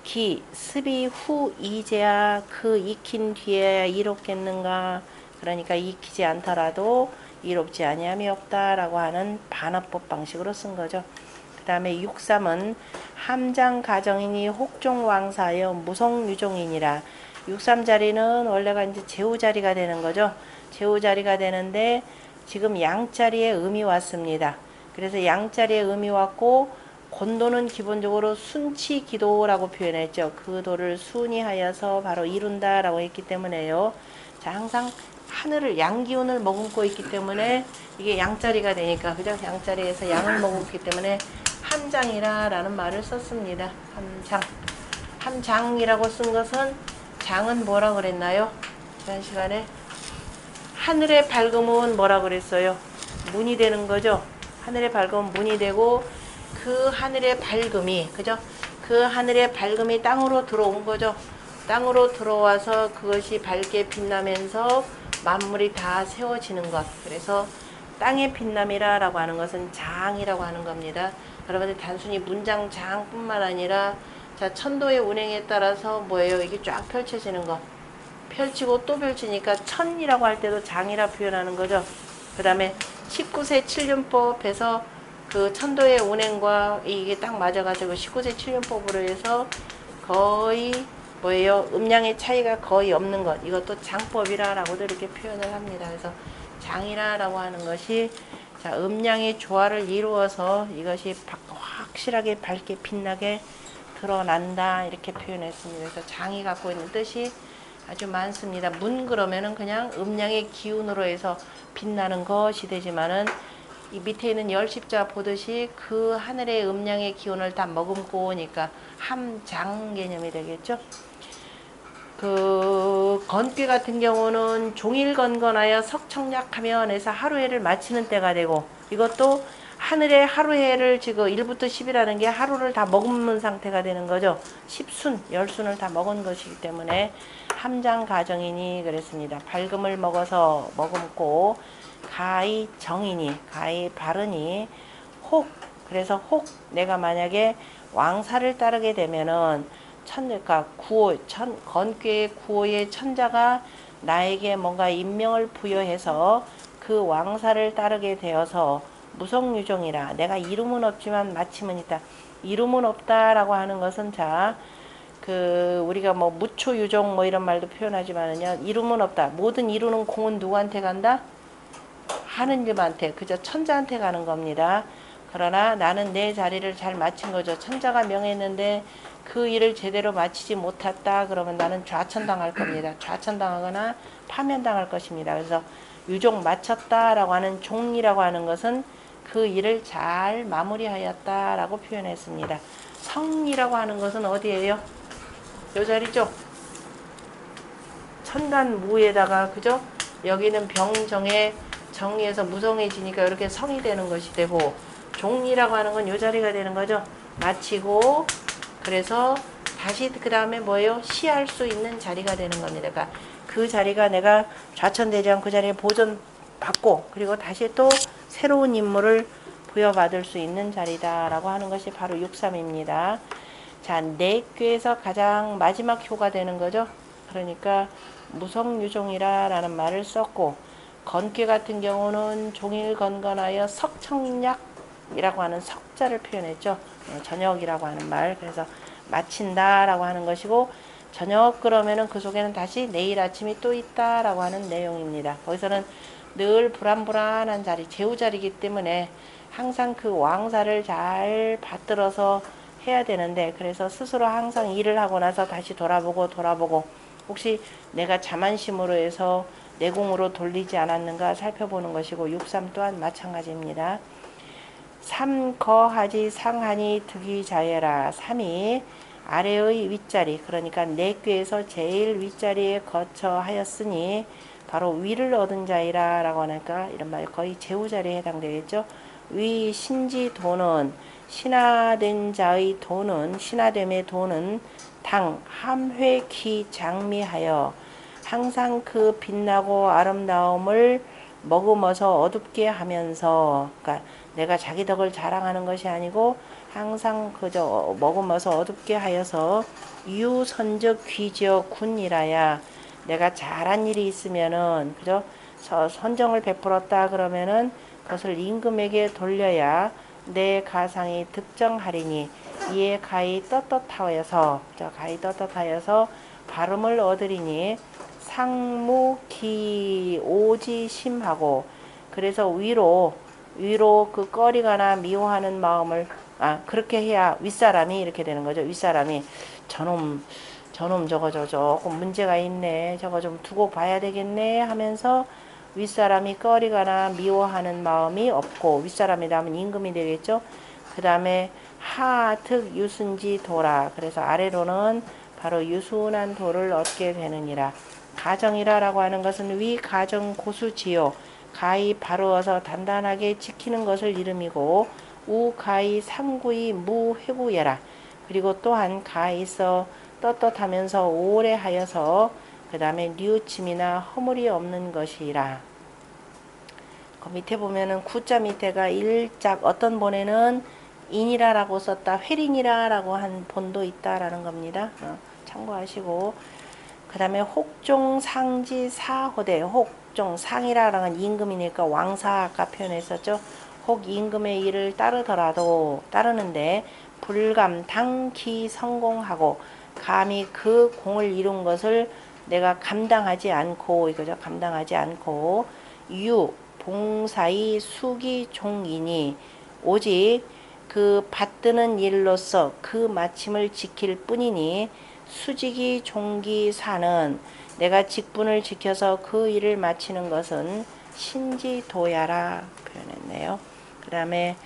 Speaker 1: 기 습이 후 이제야 그 익힌 뒤에 이롭겠는가. 그러니까 익히지 않더라도 이롭지 아니함이 없다라고 하는 반어법 방식으로 쓴 거죠. 그 다음에 6.3은 함장 가정이니 혹종왕사여 무성유종이니라. 6.3 자리는 원래가 이제 제후 자리가 되는 거죠. 제후 자리가 되는데 지금 양자리에 음이 왔습니다. 그래서 양자리에 음이 왔고, 곤도는 기본적으로 순치기도라고 표현했죠. 그 도를 순이하여서 바로 이룬다라고 했기 때문에요. 자, 항상 하늘을, 양기운을 머금고 있기 때문에 이게 양자리가 되니까, 그죠? 양자리에서 양을 머금기 때문에 함장이라라는 말을 썼습니다. 함장. 함장이라고 쓴 것은, 장은 뭐라 그랬나요? 지난 시간에 하늘의 밝음은 뭐라 그랬어요? 문이 되는 거죠. 하늘의 밝음은 문이 되고, 그 하늘의 밝음이, 그죠? 그 하늘의 밝음이 땅으로 들어온 거죠. 땅으로 들어와서 그것이 밝게 빛나면서 만물이 다 세워지는 것. 그래서 땅의 빛남이라고 하는 것은 장이라고 하는 겁니다. 여러분들 단순히 문장 장뿐만 아니라, 자, 천도의 운행에 따라서 뭐예요? 이게 쫙 펼쳐지는 것. 펼치고 또 펼치니까 천이라고 할 때도 장이라 표현하는 거죠. 그 다음에 19세 7륜법에서 그 천도의 운행과 이게 딱 맞아가지고 19세 7륜법으로 해서 거의 뭐예요? 음량의 차이가 거의 없는 것. 이것도 장법이라라고도 이렇게 표현을 합니다. 그래서 장이라라고 하는 것이, 자, 음량의 조화를 이루어서 이것이 확실하게 밝게 빛나게 드러난다, 이렇게 표현했습니다. 그래서 장이 갖고 있는 뜻이 아주 많습니다. 문 그러면은 그냥 음량의 기운으로 해서 빛나는 것이 되지만은, 이 밑에 있는 열십자 보듯이 그 하늘의 음량의 기운을 다 머금고 오니까 함장 개념이 되겠죠. 그 건귀 같은 경우는 종일건건하여 석청약하면 해서 하루해를 마치는 때가 되고, 이것도 하늘의 하루해를 지금 1부터 10이라는 게 하루를 다 머금는 상태가 되는 거죠. 10순, 10순을 다 먹은 것이기 때문에 함장 가정이니 그랬습니다. 밝음을 먹어서 머금고, 가히 정이니, 가히 바르니, 혹, 그래서 혹 내가 만약에 왕사를 따르게 되면은 그러니까 건괴의 구호의 천자가 나에게 뭔가 임명을 부여해서 그 왕사를 따르게 되어서 무성유종이라. 내가 이름은 없지만 마침은 있다. 이름은 없다라고 하는 것은, 자, 우리가 뭐 무초유종 뭐 이런 말도 표현하지만은요, 이름은 없다. 모든 이루는 공은 누구한테 간다? 하느님한테, 그저 천자한테 가는 겁니다. 그러나 나는 내 자리를 잘 마친 거죠. 천자가 명했는데 그 일을 제대로 마치지 못했다 그러면 나는 좌천당할 겁니다. 좌천당하거나 파면당할 것입니다. 그래서 유종 마쳤다라고 하는 종이라고 하는 것은 그 일을 잘 마무리하였다라고 표현했습니다. 성이라고 하는 것은 어디예요? 요 자리죠. 천간무에다가 그죠? 여기는 병정에 정리해서 무성해지니까 이렇게 성이 되는 것이 되고, 종이라고 하는 건 요 자리가 되는 거죠. 마치고 그래서 다시 그 다음에 뭐예요? 시할 수 있는 자리가 되는 겁니다. 그러니까 그 자리가 내가 좌천되지 않고 그 자리에 보존받고 그리고 다시 또 새로운 임무를 부여받을 수 있는 자리다라고 하는 것이 바로 6.3입니다. 자, 내귀에서 가장 마지막 효가 되는 거죠. 그러니까 무성유종이라는 말을 썼고, 건괴 같은 경우는 종일건건하여 석청약이라고 하는 석자를 표현했죠. 저녁이라고 하는 말. 그래서 마친다라고 하는 것이고, 저녁 그러면은 그 속에는 다시 내일 아침이 또 있다라고 하는 내용입니다. 거기서는 늘 불안불안한 자리, 제후자리이기 때문에 항상 그 왕사를 잘 받들어서 해야 되는데, 그래서 스스로 항상 일을 하고 나서 다시 돌아보고 혹시 내가 자만심으로 해서 내공으로 돌리지 않았는가 살펴보는 것이고, 6.3 또한 마찬가지입니다. 3 거하지 상하니 득이 자예라. 3이 아래의 윗자리, 그러니까 내귀에서 제일 윗자리에 거처하였으니 바로 위를 얻은 자이라 라고 하니까 이런 말 거의 제후자리에 해당되겠죠. 위 신지 도는, 신화된 자의 도는, 신화됨의 도는 당 함회기 장미하여 항상 그 빛나고 아름다움을 머금어서 어둡게 하면서, 그러니까 내가 자기 덕을 자랑하는 것이 아니고 항상 그저 머금어서 어둡게 하여서 유선적 귀지어 군이라야, 내가 잘한 일이 있으면은 그저 선정을 베풀었다 그러면은 그것을 임금에게 돌려야 내 가상이 득정하리니, 이에 가히 떳떳하여서 발음을 얻으리니 상무기 오지심하고, 그래서 위로 그 꺼리거나 미워하는 마음을 그렇게 해야 윗사람이 이렇게 되는 거죠. 윗사람이 저놈 저거 조금 문제가 있네, 저거 좀 두고 봐야 되겠네 하면서 윗사람이 꺼리거나 미워하는 마음이 없고, 윗사람이라면 임금이 되겠죠. 그 다음에 하특 유순지 도라. 그래서 아래로는 바로 유순한 도를 얻게 되느니라. 가정이라라고 하는 것은 위 가정 고수지요. 가히 바로워서 단단하게 지키는 것을 이름이고, 우 가히 상구이 무회구예라. 그리고 또한 가히서 떳떳하면서 오래 하여서 그 다음에 뉘우침이나 허물이 없는 것이라. 그 밑에 보면은 구자 밑에가 일작, 어떤 본에는 인이라라고 썼다, 회린이라라고 한 본도 있다라는 겁니다. 참고하시고, 그 다음에 혹종 상지 사호대, 혹종 상이라라는 건 임금이니까 왕사 아까 표현했었죠. 혹 임금의 일을 따르는데 불감 당기 성공하고, 감히 그 공을 이룬 것을 내가 감당하지 않고, 이거죠. 감당하지 않고, 유 봉사의 수기 종이니, 오직 그 받드는 일로서 그 마침을 지킬 뿐이니, 수직이 종기사는, 내가 직분을 지켜서 그 일을 마치는 것은 신지도야라 표현했네요. 그 다음에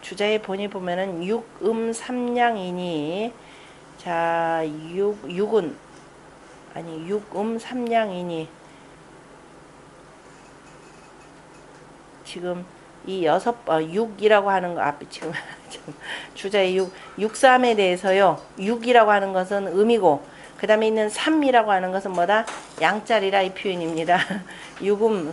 Speaker 1: 주자의 본이 보면은 육음삼량이니, 자, 육음삼량이니, 지금 이 6이라고 하는 거 앞에 지금 주자의 6.3에 대해서요. 6이라고 하는 것은 음이고, 그 다음에 있는 3이라고 하는 것은 뭐다? 양자리라 이 표현입니다.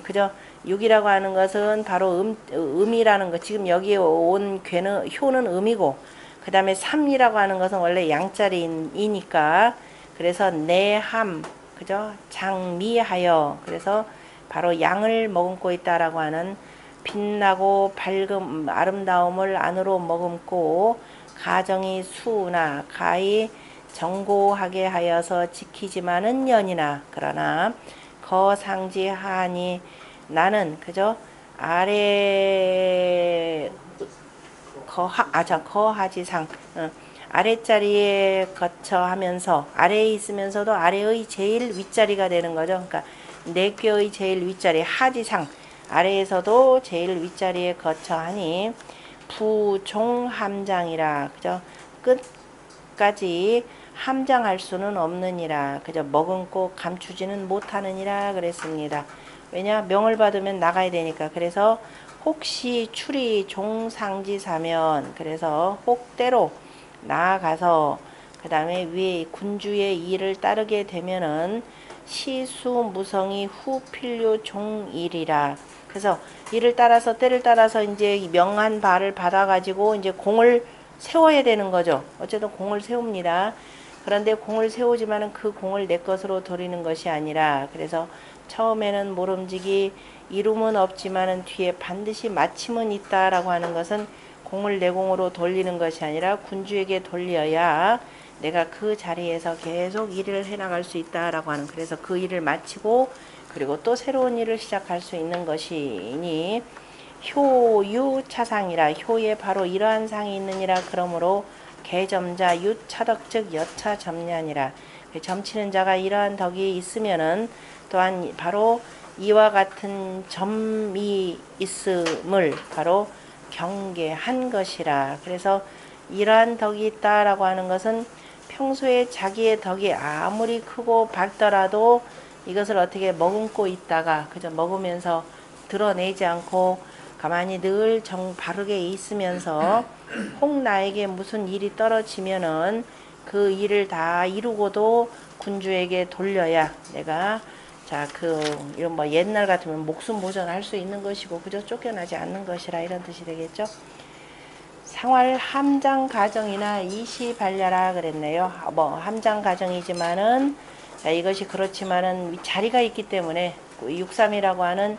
Speaker 1: 그죠? 6이라고 하는 것은 바로 음이라는 것. 지금 여기에 온 효는 음이고, 그 다음에 3이라고 하는 것은 원래 양자리이니까, 그래서 내함, 그죠? 장미하여, 그래서 바로 양을 머금고 있다라고 하는 빛나고 밝음 아름다움을 안으로 머금고 가정이 수나 가히 정고하게 하여서 지키지만은 연이나 그러나 거상지하니 나는 그저 아래 거하지상 아래자리에 거처하면서 아래에 있으면서도 아래의 제일 윗자리가 되는 거죠. 그러니까 내교의 제일 윗자리 하지상 아래에서도 제일 윗자리에 거처하니 부종함장이라 그죠. 끝까지 함장할 수는 없느니라. 그저 머금고 감추지는 못하느니라 그랬습니다. 왜냐 명을 받으면 나가야 되니까. 그래서 혹시 출이 종상지사면 그래서 혹대로 나아가서 그 다음에 위에 군주의 일을 따르게 되면은 시수무성이 후필류 종일이라. 그래서 이를 따라서 때를 따라서 이제 명한 바를 받아가지고 이제 공을 세워야 되는 거죠. 어쨌든 공을 세웁니다. 그런데 공을 세우지만은 그 공을 내 것으로 돌리는 것이 아니라 그래서 처음에는 모름지기 이름은 없지만은 뒤에 반드시 마침은 있다라고 하는 것은 공을 내 공으로 돌리는 것이 아니라 군주에게 돌려야 내가 그 자리에서 계속 일을 해나갈 수 있다라고 하는 그래서 그 일을 마치고 그리고 또 새로운 일을 시작할 수 있는 것이니 효유차상이라 효에 바로 이러한 상이 있느니라. 그러므로 개점자 유차덕즉 여차점냐니라. 점치는 자가 이러한 덕이 있으면은 또한 바로 이와 같은 점이 있음을 바로 경계한 것이라. 그래서 이러한 덕이 있다라고 하는 것은 평소에 자기의 덕이 아무리 크고 밝더라도 이것을 어떻게 머금고 있다가 그저 먹으면서 드러내지 않고 가만히 늘 바르게 있으면서 혹 나에게 무슨 일이 떨어지면은 그 일을 다 이루고도 군주에게 돌려야 내가 이런 옛날 같으면 목숨 보전할 수 있는 것이고 그저 쫓겨나지 않는 것이라 이런 뜻이 되겠죠. 상활 함장 가정이나 이시발야라 그랬네요. 함장 가정이지만은 이것이 그렇지만은 자리가 있기 때문에 6.3이라고 하는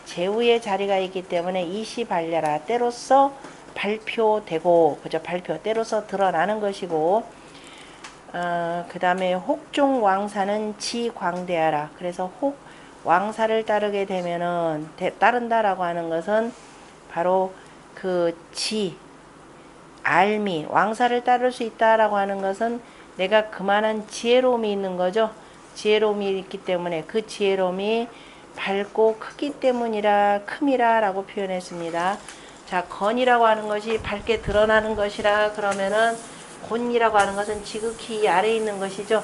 Speaker 1: 제후의 자리가 있기 때문에 이시발야라 때로서 발표되고 그저 때로서 드러나는 것이고 그 다음에 혹종 왕사는 지광대하라. 그래서 혹 왕사를 따르게 되면은 따른다라고 하는 것은 바로 그 알미 왕사를 따를 수 있다라고 하는 것은 내가 그만한 지혜로움이 있는 거죠. 지혜로움이 있기 때문에 그 지혜로움이 밝고 크기 때문이라 큼이라 라고 표현했습니다. 자, 건이라고 하는 것이 밝게 드러나는 것이라 그러면은 곤이라고 하는 것은 지극히 아래에 있는 것이죠.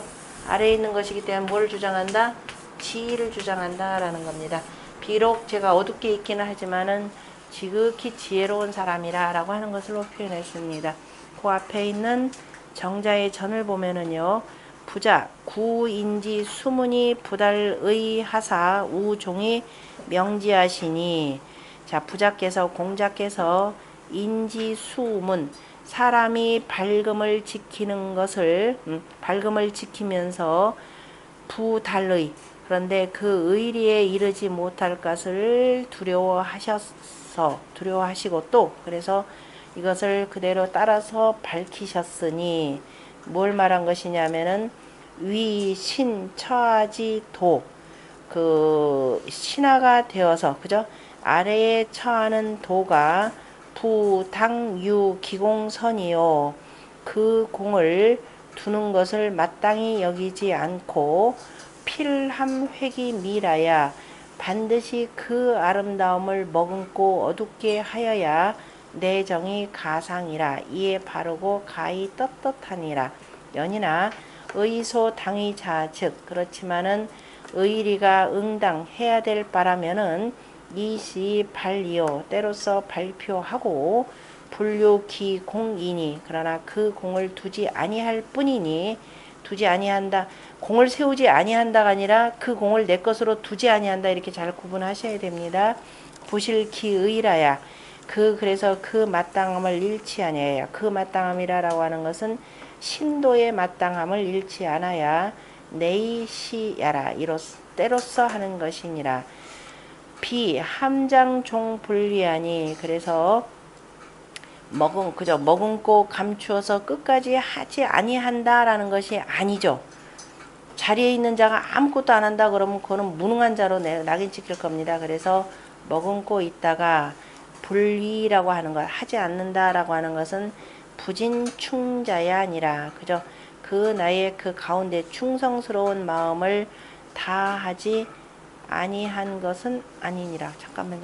Speaker 1: 아래에 있는 것이기 때문에 뭘 주장한다? 지혜를 주장한다 라는 겁니다. 비록 제가 어둡게 있기는 하지만은 지극히 지혜로운 사람이라 라고 하는 것으로 표현했습니다. 그 앞에 있는 정자의 전을 보면은요. 부자 구인지 수문이 부달의 하사 우종이 명지하시니 자 부자께서 공자께서 인지 수문 사람이 밝음을 지키는 것을 밝음을 지키면서 부달의 그런데 그 의리에 이르지 못할 것을 두려워하시고 또 그래서 이것을 그대로 따라서 밝히셨으니 뭘 말한 것이냐면은 위신 처하지도 그 신하가 되어서 그죠 아래에 처하는 도가 부당유 기공선이요 그 공을 두는 것을 마땅히 여기지 않고 필함회기 미라야 반드시 그 아름다움을 머금고 어둡게 하여야 내 정이 가상이라 이에 바르고 가히 떳떳하니라. 연이나 의소 당의 자즉 그렇지만은 의리가 응당해야 될 바라면은 이시 발리오 때로서 발표하고 불료기 공이니 그러나 그 공을 두지 아니할 뿐이니 두지 아니한다 공을 세우지 아니한다가 아니라 그 공을 내 것으로 두지 아니한다 이렇게 잘 구분하셔야 됩니다. 부실기 의라야 그래서 그 마땅함을 잃지 아니하여 그 마땅함이라고 하는 것은 신도의 마땅함을 잃지 않아야 내이시야라 이로 때로써 하는 것이니라. 비 함장 종불리하니 그래서 머금고 감추어서 끝까지 하지 아니한다라는 것이 아니죠. 자리에 있는 자가 아무것도 안 한다 그러면 그거는 무능한 자로 낙인 찍힐 겁니다. 그래서 머금고 있다가 불리라고 하는 것, 하지 않는다라고 하는 것은 부진충자야 아니라 그죠? 그 나의 그 가운데 충성스러운 마음을 다하지 아니한 것은 아니니라. 잠깐만.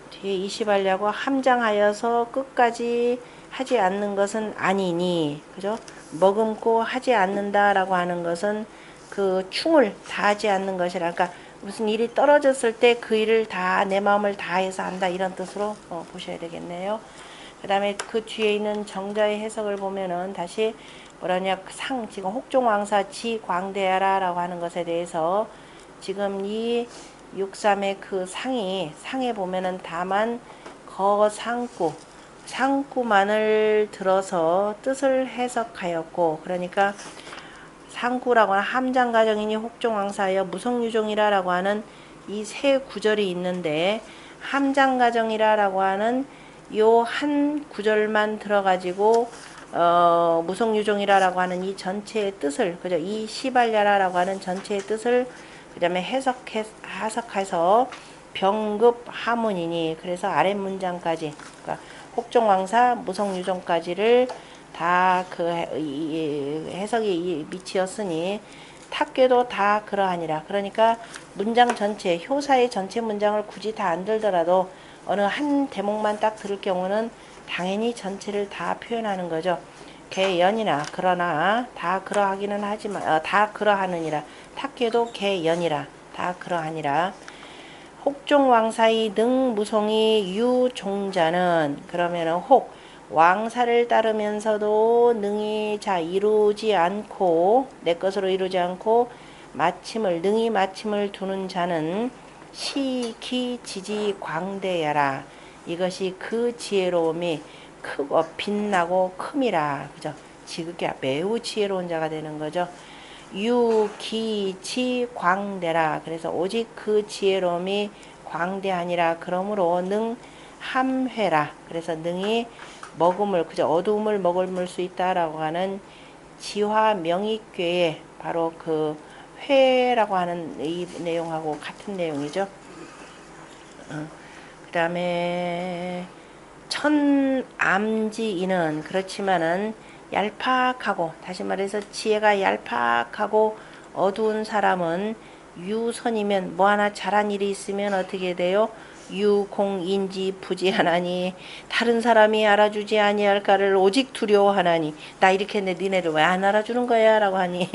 Speaker 1: 뒤에 이시발야고 함장하여서 끝까지 하지 않는 것은 아니니 그죠? 머금고 하지 않는다라고 하는 것은 그 충을 다하지 않는 것이라. 그러니까 무슨 일이 떨어졌을 때 그 일을 다 내 마음을 다해서 한다 이런 뜻으로 보셔야 되겠네요. 그 다음에 그 뒤에 있는 정자의 해석을 보면은 다시 뭐라냐 지금 혹종왕사 지광대하라 라고 하는 것에 대해서 지금 이 6.3의 그 상에 보면은 다만 상구만을 들어서 뜻을 해석하였고, 그러니까 상구라고 하는 함장가정이니 혹종왕사하여 무성유종이라고 하는 이 세 구절이 있는데, 함장가정이라고 하는 요 한 구절만 들어가지고 무성유종이라고 하는 이 전체의 뜻을, 그죠? 이 시발야라고 하는 전체의 뜻을 그 다음에 해석해서 병급 하문이니, 그래서 아랫 문장까지, 그러니까 혹종왕사 무성유종까지를 다 그 해석이 미치었으니 탁괴도 다 그러하니라. 그러니까 문장 전체, 효사의 전체 문장을 굳이 다 안 들더라도 어느 한 대목만 딱 들을 경우는 당연히 전체를 다 표현하는 거죠. 개연이나 그러나 다 그러하기는 하지만 다 그러하느니라. 탁괴도 개연이라 다 그러하니라. 혹종왕사의 능무송이 유종자는 그러면은 혹 왕사를 따르면서도 능히 이루지 않고 내 것으로 이루지 않고 능히 마침을 두는 자는 시기지지 광대야라. 이것이 그 지혜로움이 크고 빛나고 큼이라. 그죠? 지극히 매우 지혜로운 자가 되는 거죠. 유기지 광대라. 그래서 오직 그 지혜로움이 광대하니라. 그러므로 능함회라. 그래서 능히 그저 어두움을 머금을 수 있다라고 하는 지화 명익괴의 바로 그 회라고 하는 이 내용하고 같은 내용이죠. 그 다음에 천암지인은 그렇지만은 얄팍하고, 다시 말해서 지혜가 얄팍하고 어두운 사람은 유선이면 뭐 하나 잘한 일이 있으면 어떻게 돼요? 유공인지 부지하나니 다른 사람이 알아주지 아니할까를 오직 두려워하나니, 나 이렇게 했는데 니네들 왜 안 알아주는 거야? 라고 하니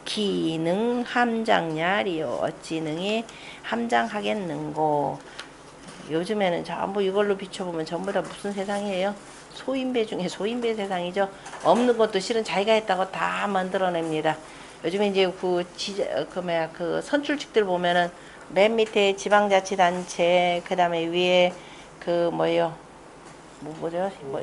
Speaker 1: 기능 함장냐리요 어찌 능히 함장하겠는고. 요즘에는 전부 이걸로 비춰보면 전부 다 무슨 세상이에요? 소인배 중에 소인배 세상이죠. 없는 것도 실은 자기가 했다고 다 만들어냅니다. 요즘에 이제 그 선출직들 보면은 맨 밑에 지방자치단체, 그 다음에 위에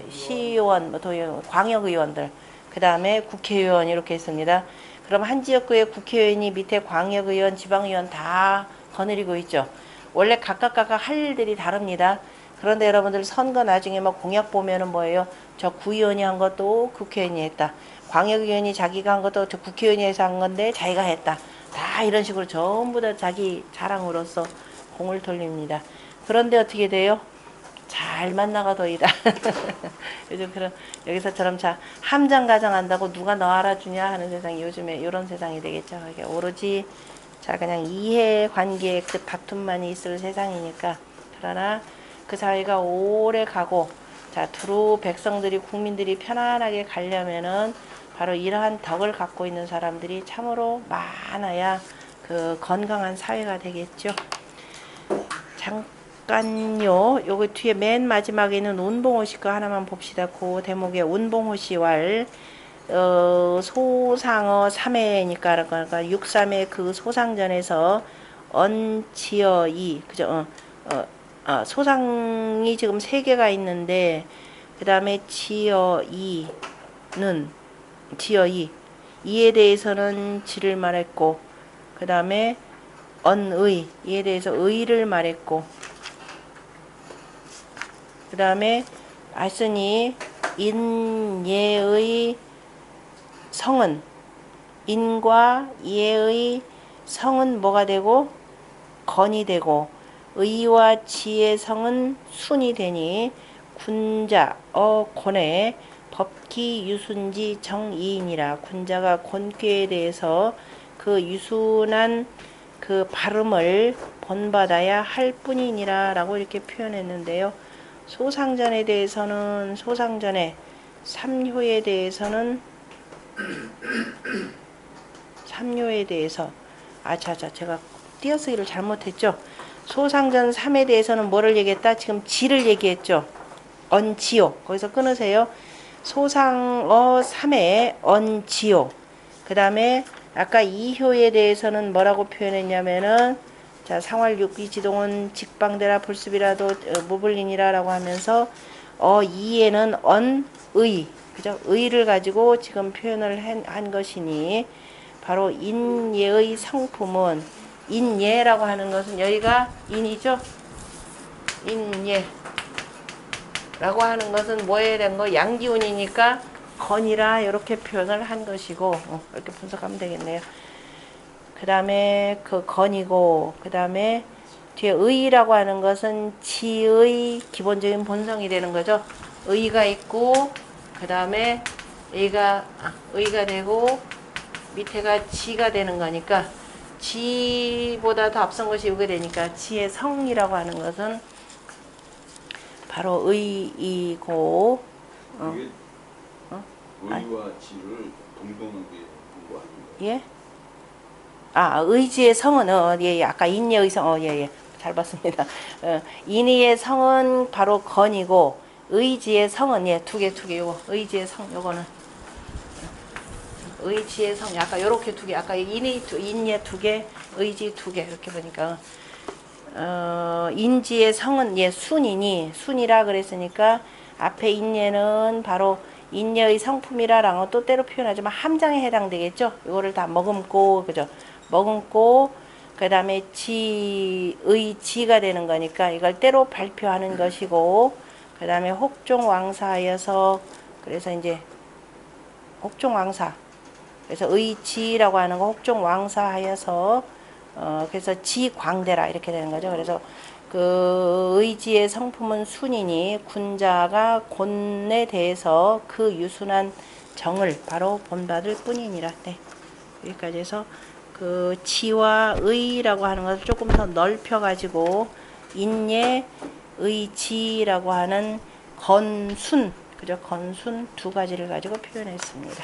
Speaker 1: 시의원, 도의원, 광역의원들, 그 다음에 국회의원 이렇게 있습니다. 그럼 한 지역구의 국회의원이 밑에 광역의원, 지방의원 다 거느리고 있죠. 원래 각각 할 일들이 다릅니다. 그런데 여러분들 선거 나중에 공약 보면은 뭐예요? 저 구의원이 한 것도 국회의원이 했다. 광역의원이 자기가 한 것도 저 국회의원이 해서 한 건데 자기가 했다. 다 이런 식으로 전부 다 자기 자랑으로서 공을 돌립니다. 그런데 어떻게 돼요? 잘만 나가더이다. 요즘 여기서처럼 함장 가정한다고 누가 너 알아주냐 하는 세상이 요즘에 이런 세상이 되겠죠. 이게 오로지 그냥 이해관계의 그 다툼만이 있을 세상이니까. 그러나 그 사회가 오래 가고 두루 백성들이 국민들이 편안하게 가려면은 바로 이러한 덕을 갖고 있는 사람들이 참으로 많아야 그 건강한 사회가 되겠죠. 잠깐요. 요거 뒤에 맨 마지막에 있는 운봉호씨 거 하나만 봅시다. 그 대목에 운봉호씨왈 소상어 3회니까 그러니까 6.3의 그 소상전에서 언지어이 그죠? 소상이 지금 3개가 있는데 그 다음에 지어이는 이에 대해서는 지를 말했고, 그 다음에 언의 이에 대해서 의를 말했고 그 다음에 말씀이 인예의 성은 인과 예의 성은 뭐가 되고 건이 되고 의와 지의 성은 순이 되니 군자 권에 법기 유순지 정이인이라. 군자가 권귀에 대해서 그 유순한 그 발음을 본받아야 할 뿐이니라 라고 이렇게 표현했는데요. 소상전에 대해서는 소상전에 삼효에 대해서는 삼효에 대해서 제가 띄어쓰기를 잘못했죠. 소상전 3에 대해서는 뭐를 얘기했다? 지금 지를 얘기했죠. 언지요. 거기서 끊으세요. 소상어 3에 언지요. 그 다음에 아까 2효에 대해서는 뭐라고 표현했냐면은 자, 상활 육기지동은 직방대라 불습이라도 무불린이라 라고 하면서 2에는 언의 그죠? 의를 가지고 지금 표현을 한 것이니 바로 인예의 성품은 인예라고 하는 것은 여기가 인이죠? 인예 라고 하는 것은 뭐에 대한 거? 양기운이니까 건이라 이렇게 표현을 한 것이고 이렇게 분석하면 되겠네요. 그 다음에 그 건이고 그 다음에 뒤에 의라고 하는 것은 지의 기본적인 본성이 되는 거죠. 의가 있고 그 다음에 의가 되고 밑에가 지가 되는 거니까 지보다 더 앞선 것이 의가 되니까 지의 성이라고 하는 것은 바로 의이고
Speaker 3: 이게 의와 지를 동등하게 한 거 아닌가요?
Speaker 1: 예? 의지의 성은 예, 아까 인예의 성 예. 잘 봤습니다. 인의의 성은 바로 건이고 의지의 성은 예, 두 개 요거 의지의 성 요거는 의지의 성 아까 요렇게 두 개 아까 인예 두 개 의지 두 개 이렇게 보니까 인지의 성은 예 순이니 순이라 그랬으니까 앞에 인예는 바로 인예의 성품이라라는 것도 때로 표현하지만 함장에 해당되겠죠. 이거를 다 머금고 그죠? 머금고 그 다음에 지의 지가 되는 거니까 이걸 때로 발표하는 것이고 그 다음에 혹종왕사하여서 그래서 이제 혹종왕사 그래서 의지라고 하는 거 혹종왕사하여서 그래서 지광대라 이렇게 되는 거죠. 그래서 그 의지의 성품은 순이니 군자가 곤에 대해서 그 유순한 정을 바로 본받을 뿐이니라. 네. 여기까지 해서 그 지와 의라고 하는 것을 조금 더 넓혀 가지고 인예 의지라고 하는 건순 그죠? 건순 두 가지를 가지고 표현했습니다.